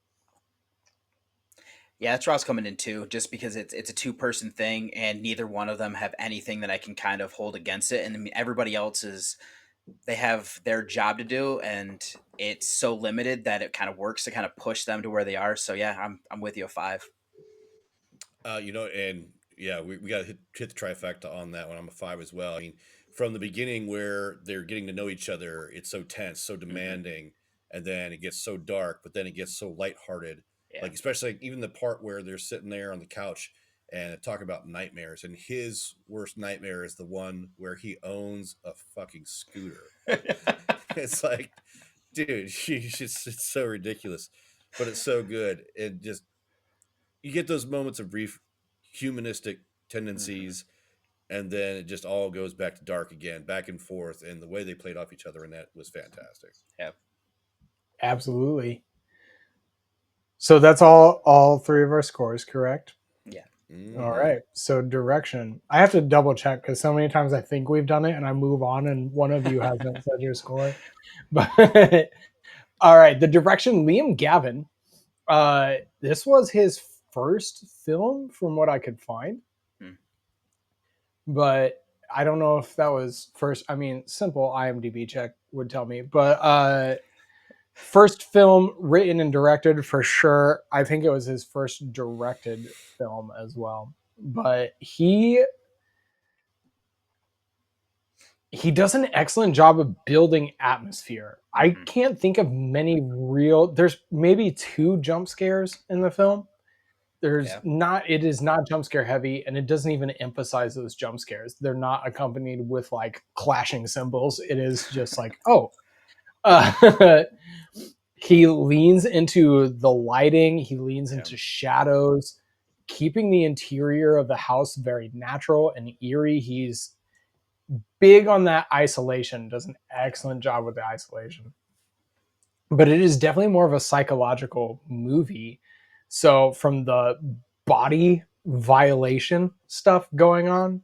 Yeah, that's where I was coming in too, just because it's a two-person thing and neither one of them have anything that I can kind of hold against it. And I mean, everybody else is they have their job to do and it's so limited that it kind of works to kind of push them to where they are. So yeah, I'm with you a 5. And yeah, we got to hit the trifecta on that one. I'm a 5 as well. I mean, from the beginning where they're getting to know each other, it's so tense, so Hmm. demanding, and then it gets so dark, but then it gets so lighthearted. Yeah. Like especially like, even the part where they're sitting there on the couch and talk about nightmares, and his worst nightmare is the one where he owns a fucking scooter. It's like, dude, it's so ridiculous, but it's so good. And just you get those moments of brief humanistic Hmm. tendencies, and then it just all goes back to dark again, back and forth, and the way they played off each other in that was fantastic. Yeah. Absolutely. So that's all three of our scores, correct? Yeah. All Mm-hmm. right. So direction. I have to double check because so many times I think we've done it and I move on and one of you hasn't said your score. But all right, the direction, Liam Gavin. This was his first film from what I could find, Mm. but I don't know if that was first. I mean, simple IMDb check would tell me, but first film written and directed for sure. I think it was his first directed film as well. But he does an excellent job of building atmosphere. I Hmm. can't think of many real. There's maybe 2 jump scares in the film. There's Yeah. not. It is not jump scare heavy, and it doesn't even emphasize those jump scares. They're not accompanied with like clashing cymbals. It is just like, oh, uh, he leans into the lighting. He leans Yeah. into shadows, keeping the interior of the house very natural and eerie. big on that isolation, does an excellent job with the isolation. But it is definitely more of a psychological movie. So from the body violation stuff going on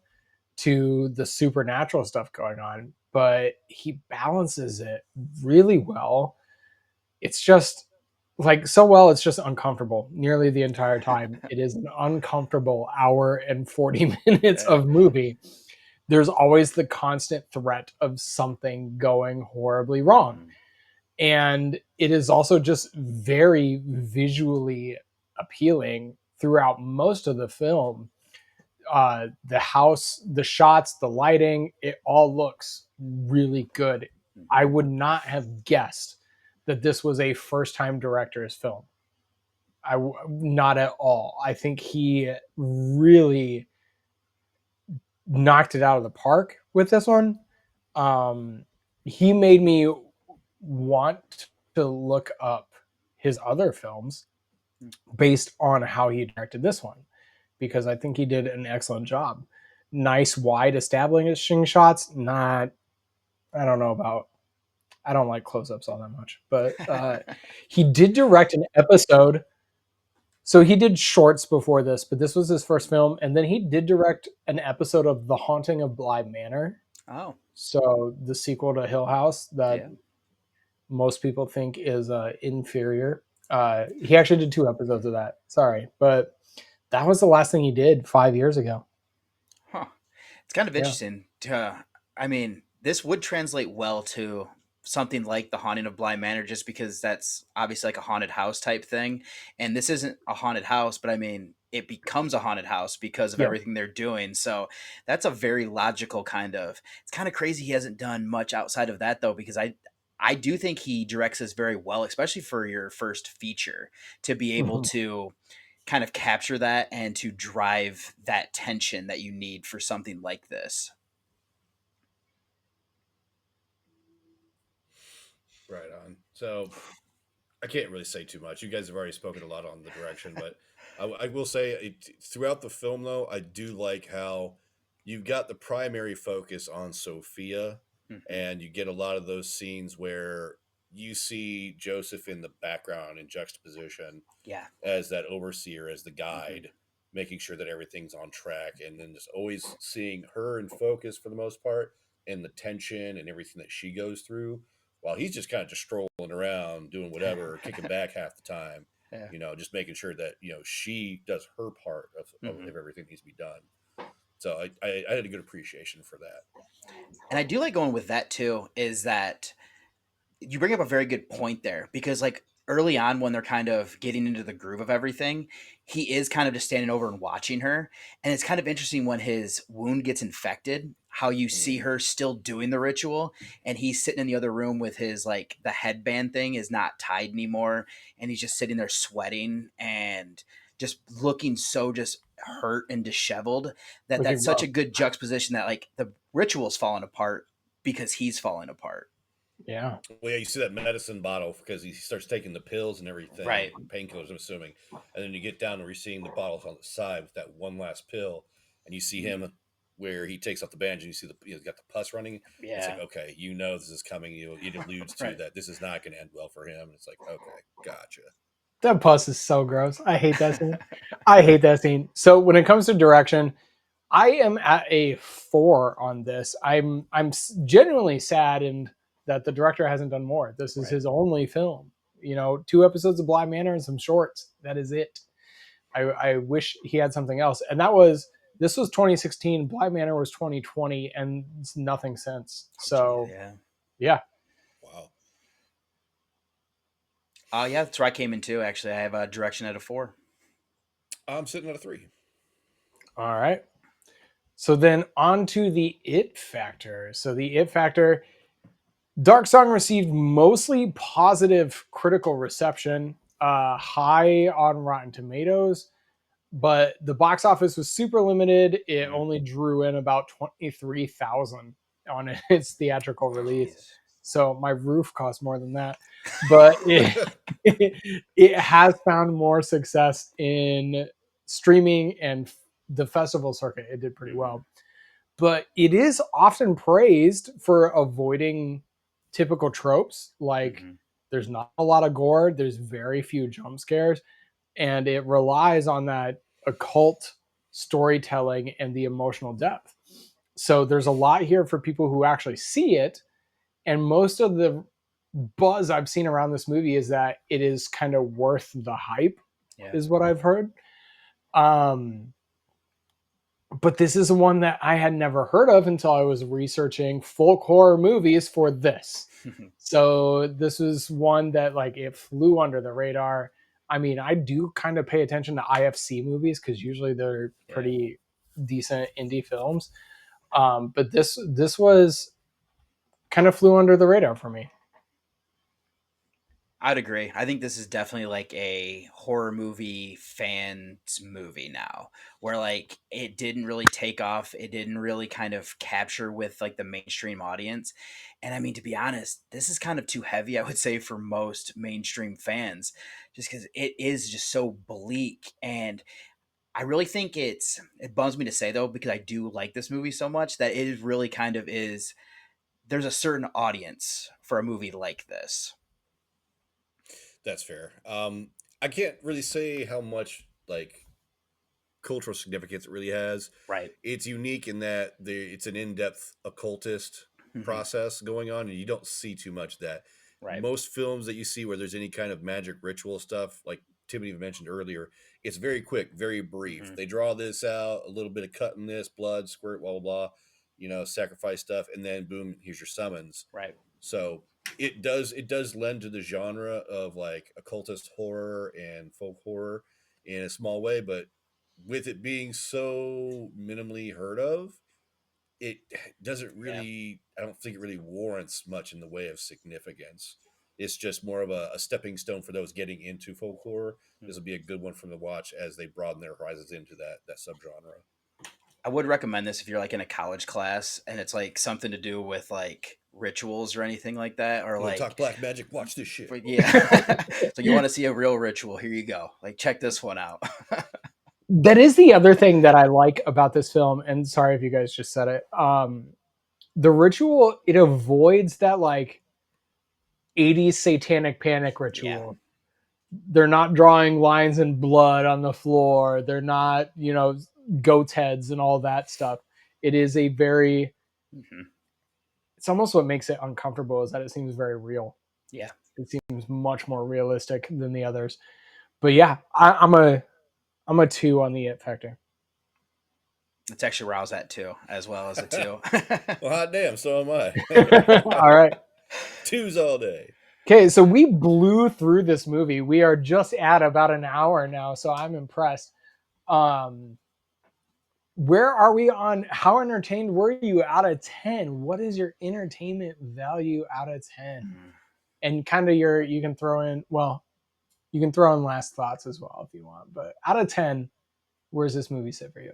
to the supernatural stuff going on, but he balances it really well. It's just like so well, it's just uncomfortable nearly the entire time. It is an uncomfortable hour and 40 minutes Yeah. of movie. There's always the constant threat of something going horribly wrong. Mhm. And it is also just very visually appealing throughout most of the film. The house, the shots, the lighting, it all looks really good. I Mhm. would not have guessed that this was a first time director's film. Not at all. I think he really knocked it out of the park with this one. Um, he made me want to look up his other films based on how he directed this one because I think he did an excellent job. Nice wide establishing shots. Not, I don't know about. I don't like close-ups all that much, but he did direct an episode. So he did shorts before this, but this was his first film, and then he did direct an episode of The Haunting of Bly Manor. Oh, So the sequel to Hill House that yeah. most people think is inferior. He actually did 2 episodes of that. Sorry, but that was the last thing he did 5 years ago. Huh. It's kind of Yeah. interesting. I mean, this would translate well to something like The Haunting of Bly Manor, just because that's obviously like a haunted house type thing. And this isn't a haunted house, but I mean, it becomes a haunted house because of Yeah. everything they're doing. So that's a very logical kind of. It's kind of crazy he hasn't done much outside of that though, because I do think he directs this very well, especially for your first feature, to be able Mhm. to kind of capture that and to drive that tension that you need for something like this. Right on. So I can't really say too much. You guys have already spoken a lot on the direction, but I will say throughout the film, though, I do like how you've got the primary focus on Sophia, Hmm. and you get a lot of those scenes where you see Joseph in the background in juxtaposition Yeah. as that overseer, as the Hmm. guide, making sure that everything's on track, and then just always seeing her in focus for the most part, and the tension and everything that she goes through, while he's just kind of just strolling around, doing whatever, kicking back half the time, Yeah. just making sure that she does her part Hmm. of everything needs to be done. So I had a good appreciation for that. And I do like going with that too, is that you bring up a very good point there because like early on when they're kind of getting into the groove of everything, he is kind of just standing over and watching her, and it's kind of interesting when his wound gets infected how you see Mm. her still doing the ritual, and he's sitting in the other room with his like the headband thing is not tied anymore, and he's just sitting there sweating and just looking so just hurt and disheveled, that Looking that's such rough. a good juxtaposition that like the ritual's falling apart because he's falling apart. Yeah. Well, yeah, you see that medicine bottle because he starts taking the pills and everything, Right. painkillers, I'm assuming. And then you get down and we're seeing the bottles on the side with that one last pill, and you see him where he takes off the bandage and you see he's got the pus running. It's like, Yeah. okay, this is coming. It alludes to Right. that this is not going to end well for him. And it's like, okay, gotcha. That pus is so gross. I hate that scene. I hate that scene. So when it comes to direction, I am at a 4 on this. I'm genuinely saddened that the director hasn't done more. This is Right. his only film. 2 episodes of Bly Manor and some shorts. That is it. I wish he had something else. And this was 2016. Bly Manor was 2020, and it's nothing since. Oh, geez, So yeah. yeah. Wow. Oh, yeah, that's where I came in too. Actually, I have a direction at a 4. I'm sitting at a 3. All right. So then on to the it factor. So the it factor, Dark Song received mostly positive critical reception, high on Rotten Tomatoes, but the box office was super limited. It Mm. only drew in about 23,000 on its theatrical release. Jeez. So my roof cost more than that, but it has found more success in streaming and the festival circuit. It did pretty Hmm. well. but it is often praised for avoiding typical tropes. Like Hmm. there's not a lot of gore, there's very few jump scares, and it relies on that occult storytelling and the emotional depth. So there's a lot here for people who actually see it. And most of the buzz I've seen around this movie is that it is kind of worth the hype, Yeah. is what I've heard. Um, but this is one that I had never heard of until I was researching folk horror movies for this. So this was one that like it flew under the radar. I mean, I do kind of pay attention to IFC movies because usually they're Yeah. pretty decent indie films. But this was kind of flew under the radar for me. I'd agree. I think this is definitely like a horror movie fans movie now, where like it didn't really take off. It didn't really kind of capture with like the mainstream audience. And I mean, to be honest, this is kind of too heavy, I would say, for most mainstream fans, just because it is just so bleak. And I really think it bums me to say though, because I do like this movie so much that it is really kind of is. There's a certain audience for a movie like this. That's fair. I can't really say how much like cultural significance it really has. Right. It's unique in that it's an in-depth occultist Hmm. process going on, and you don't see too much of that. Right. Most films that you see where there's any kind of magic ritual stuff, like Tim even mentioned earlier, it's very quick, very brief. Hmm. They draw this out, a little bit of cutting this, blood, squirt, blah blah blah, sacrifice stuff, and then boom, here's your summons. Right. So it does lend to the genre of like occultist horror and folk horror in a small way, but with it being so minimally heard of, it doesn't Yeah. really, I don't think it really warrants much in the way of significance. It's just more of a stepping stone for those getting into folk horror. Hmm. This will be a good one from the watch as they broaden their horizons into that subgenre. I would recommend this if you're like in a college class and it's like something to do with like rituals or anything like that, or You want to like, talk black magic? Watch this shit. yeah. So you want to see a real ritual? Here you go. Like, check this one out. That is the other thing that I like about this film. And sorry if you guys just said it. The ritual, it avoids that like 80s satanic panic Yeah. ritual. They're not drawing lines in blood on the floor. They're not, goat's heads and all that stuff. It is a very, Hmm. it's almost what makes it uncomfortable is that it seems very real. Yeah. It seems much more realistic than the others. But yeah, I'm a 2 on the it factor. That's actually where I was at too, as well as a two. Well, hot damn, so am All I. right. Twos all day. Okay, so we blew through this movie. We are just at about an hour now, so I'm impressed. Um, where are we on how entertained were you out of 10? What is your entertainment value out of 10? Mm. And kind of you can throw in, well, you can throw in last thoughts as well if you want, but out of 10, where's this movie sit for you?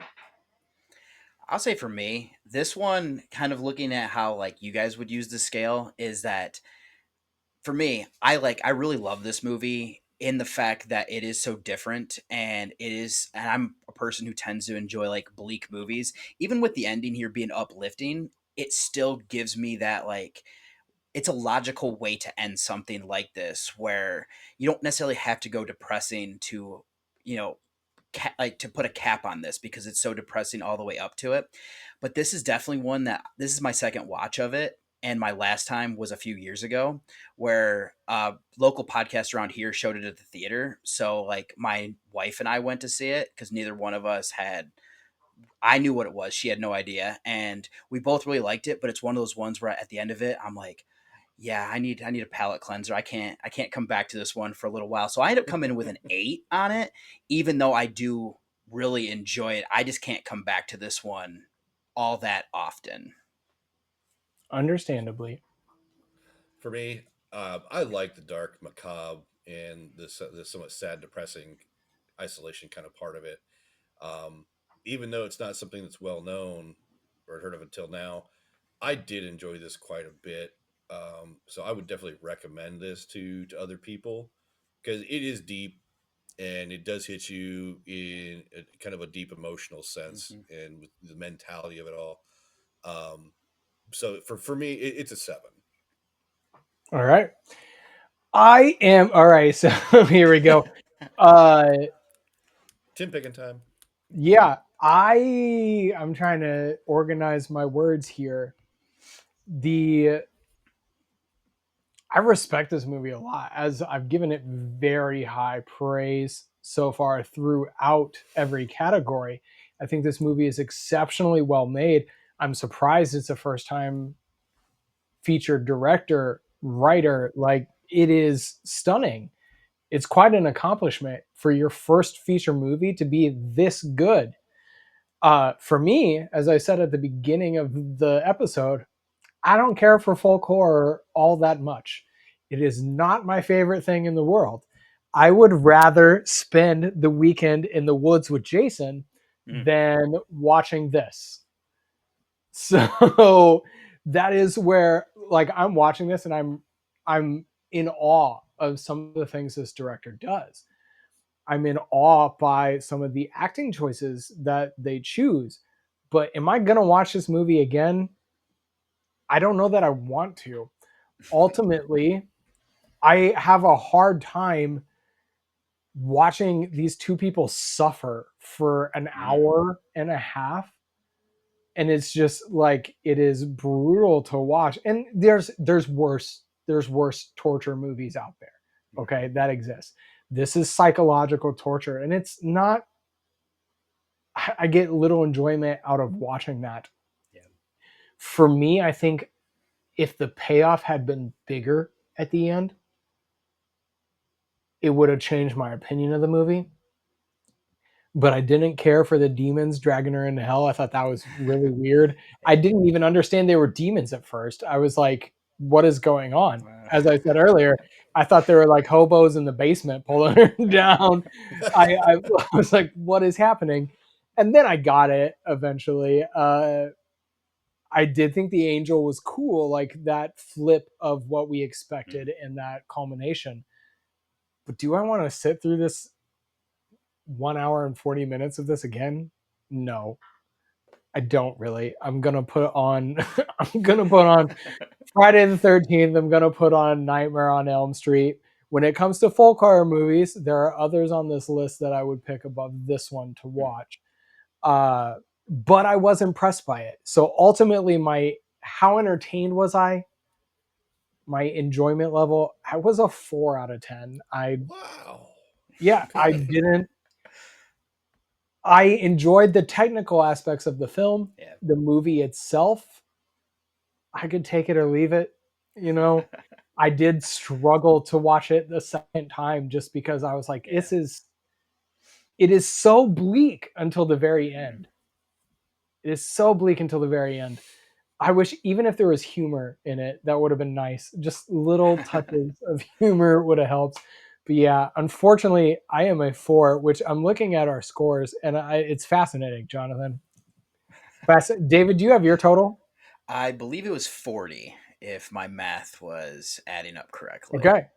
I'll say for me, this one, kind of looking at how like you guys would use the scale, is that for me, I really love this movie in the fact that it is so different, and I'm a person who tends to enjoy like bleak movies. Even with the ending here being uplifting, it still gives me that like it's a logical way to end something like this where you don't necessarily have to go depressing to, you know, like to put a cap on this because it's so depressing all the way up to it. But this is definitely one that this is my second watch of it. And my last time was a few years ago where local podcast around here showed it at the theater. So like my wife and I went to see it because neither one of us had, I knew what it was. She had no idea. And we both really liked it, but it's one of those ones where at the end of it, I'm like, yeah, I need a palate cleanser. I can't come back to this one for a little while. So I ended up coming in with an 8 on it, even though I do really enjoy it. I just can't come back to this one all that often. Understandably. For me, I like the dark, macabre, and the somewhat sad, depressing isolation kind of part of it. Um, Even though it's not something that's well known or heard of until now, I did enjoy this quite a bit. So I would definitely recommend this to other people because it is deep and it does hit you in kind of a deep emotional sense Hmm. and with the mentality of it all. Um, so for me, it's a 7. All right. I am all right. So here we go. Uh, Tin picking time. yeah, I'm trying to organize my words here. The I respect this movie a lot, as I've given it very high praise so far throughout every category. I think this movie is exceptionally well made. I'm surprised it's a first time featured director, writer. Like, it is stunning. It's quite an accomplishment for your first feature movie to be this good. For me, as I said at the beginning of the episode, I don't care for folk horror all that much. It is not my favorite thing in the world. I would rather spend the weekend in the woods with Jason Mm, than watching this. So that is where, like, I'm watching this and I'm in awe of some of the things this director does. I'm in awe by some of the acting choices that they choose. But am I going to watch this movie again? I don't know that I want to. Ultimately, I have a hard time watching these two people suffer for an mm, hour and a half, and it's just like, it is brutal to watch. And there's worse torture movies out there, mhm. okay, that exist. This is psychological torture, and it's not. I get little enjoyment out of watching that. Yeah. For me, I think if the payoff had been bigger at the end, it would have changed my opinion of the movie. But I didn't care for the demons dragging her into hell. I thought that was really weird. I Yeah. didn't even understand they were demons at first. I was like, what is going on? Uh, As I said earlier, I thought they were like hobos in the basement pulling her down. I was like, what is happening? And then I got it eventually. I did think the angel was cool, like that flip of what we mm, expected and that culmination. But do I want to sit through this 1 hour and 40 minutes of this again? No, I don't really. I'm gonna put on I'm gonna put on Friday the 13th. I'm gonna put on Nightmare on Elm Street. When it comes to folk horror movies, there are others on this list that I would pick above this one to mm, watch. Uh, but I was impressed by it. So ultimately, my how entertained was I? My enjoyment level, I was a 4 out of 10. Wow. Yeah, I didn't. I enjoyed the technical aspects of the film. yeah. The movie itself, I could take it or leave it. You know, I did struggle to watch it the second time just because I was like, Yeah. it is so bleak until the very Mm. end. It is so bleak until the very end. I wish, even if there was humor in it, that would have been nice. Just little touches of humor would have helped. But yeah, unfortunately, I am a 4, which I'm looking at our scores, and it's fascinating, Jonathan. David, do you have your total? I believe it was 40, if my math was adding up correctly. Okay.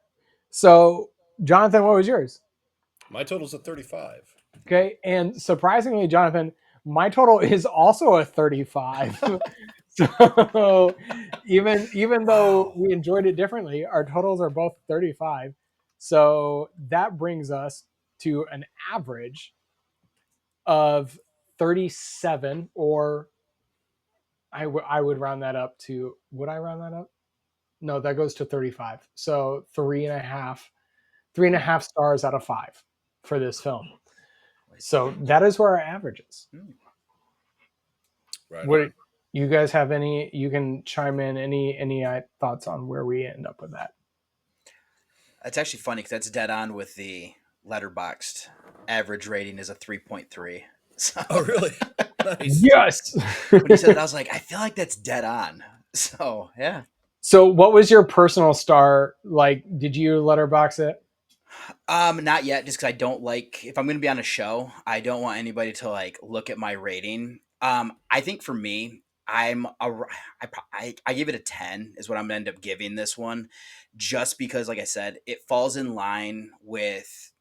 So, Jonathan, what was yours? My total's a 35. Okay. And surprisingly, Jonathan, my total is also a 35. So even though Wow. we enjoyed it differently, our totals are both 35. So that brings us to an average of 37, or I would round that up to, would I round that up? No, that goes to 35. So three and a Mm, half stars out of 5 for this film. I see. So that is where our average is. Mm. Right What on. you guys have any? You can chime in any thoughts on where we end up with that. That's actually funny because that's dead on with the letterboxed average rating is a 3.3. So Oh, really? Nice. Yes. when you said that, I was like, I feel like that's dead on. So yeah. So, what was your personal star like? Did you letterbox it? Not yet, just because I don't like if I'm going to be on a show, I don't want anybody to like look at my rating. I think for me, I give it a 10 is what I'm going to end up giving this one, just because, like I said, it falls in line with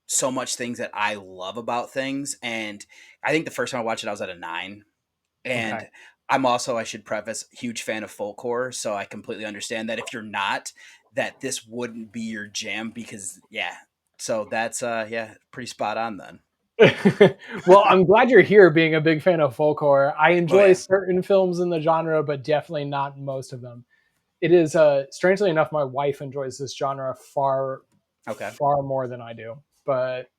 so much things that I love about things, and I think the first time I watched it, I was at a 9, Okay. and I'm also, I should preface, huge fan of folk horror, so I completely understand that if you're not, that this wouldn't be your jam because yeah. So that's yeah, pretty spot on then. Well, I'm glad you're here being a big fan of folk horror. I Oh enjoy yeah. certain films in the genre, but definitely not most of them. It is strangely enough, my wife enjoys this genre Okay. far more than I do. But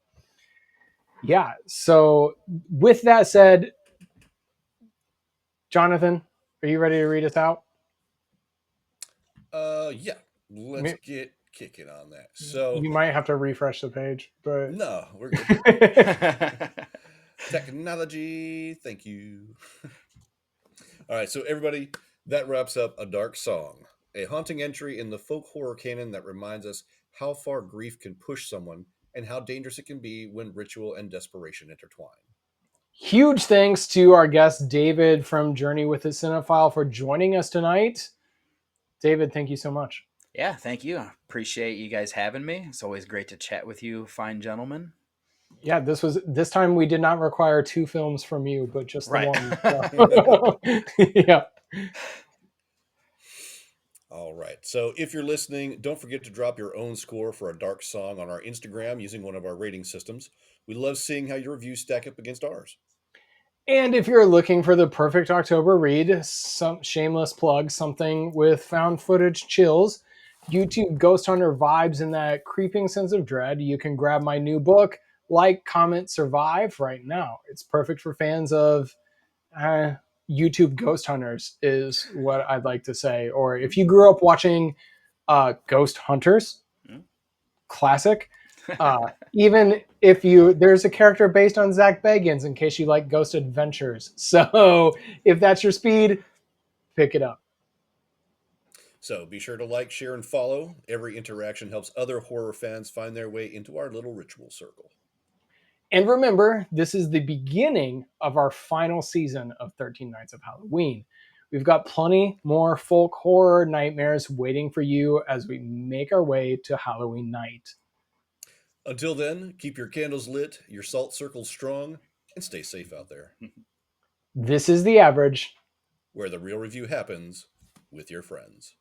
yeah, so with that said, Jonathan, are you ready to read us out? Yeah, let's get kicking on that. So, You might have to refresh the page, but no, we're good. Technology, thank you. All right, so everybody, that wraps up A Dark Song, a haunting entry in the folk horror canon that reminds us how far grief can push someone and how dangerous it can be when ritual and desperation intertwine. huge thanks to our guest David from Journey with a Cinephile for joining us tonight. David, thank you so much. Yeah, thank you. I appreciate you guys having me. It's always great to chat with you, fine gentlemen. Yeah, this time we did not require two films from you, but just the Right. one. So. Yeah. All right. So if you're listening, don't forget to drop your own score for A Dark Song on our Instagram using one of our rating systems. We love seeing how your reviews stack up against ours. And if you're looking for the perfect October read, some shameless plug, something with found footage chills, YouTube Ghost Hunter vibes, and that creeping sense of dread, you can grab my new book, Like, Comment, Survive, right now. It's perfect for fans of uh, YouTube Ghost Hunters, is what I'd like to say. Or if you grew up watching Ghost Hunters, classic. Even if there's a character based on Zach Bagans in case you like Ghost Adventures. So if that's your speed, pick it up. So be sure to like, share, and follow. Every interaction helps other horror fans find their way into our little ritual circle. And remember, this is the beginning of our final season of 13 Nights of Halloween. We've got plenty more folk horror nightmares waiting for you as we make our way to Halloween night. Until then, keep your candles lit, your salt circles strong, and stay safe out there, This is The Average. where the real review happens with your friends.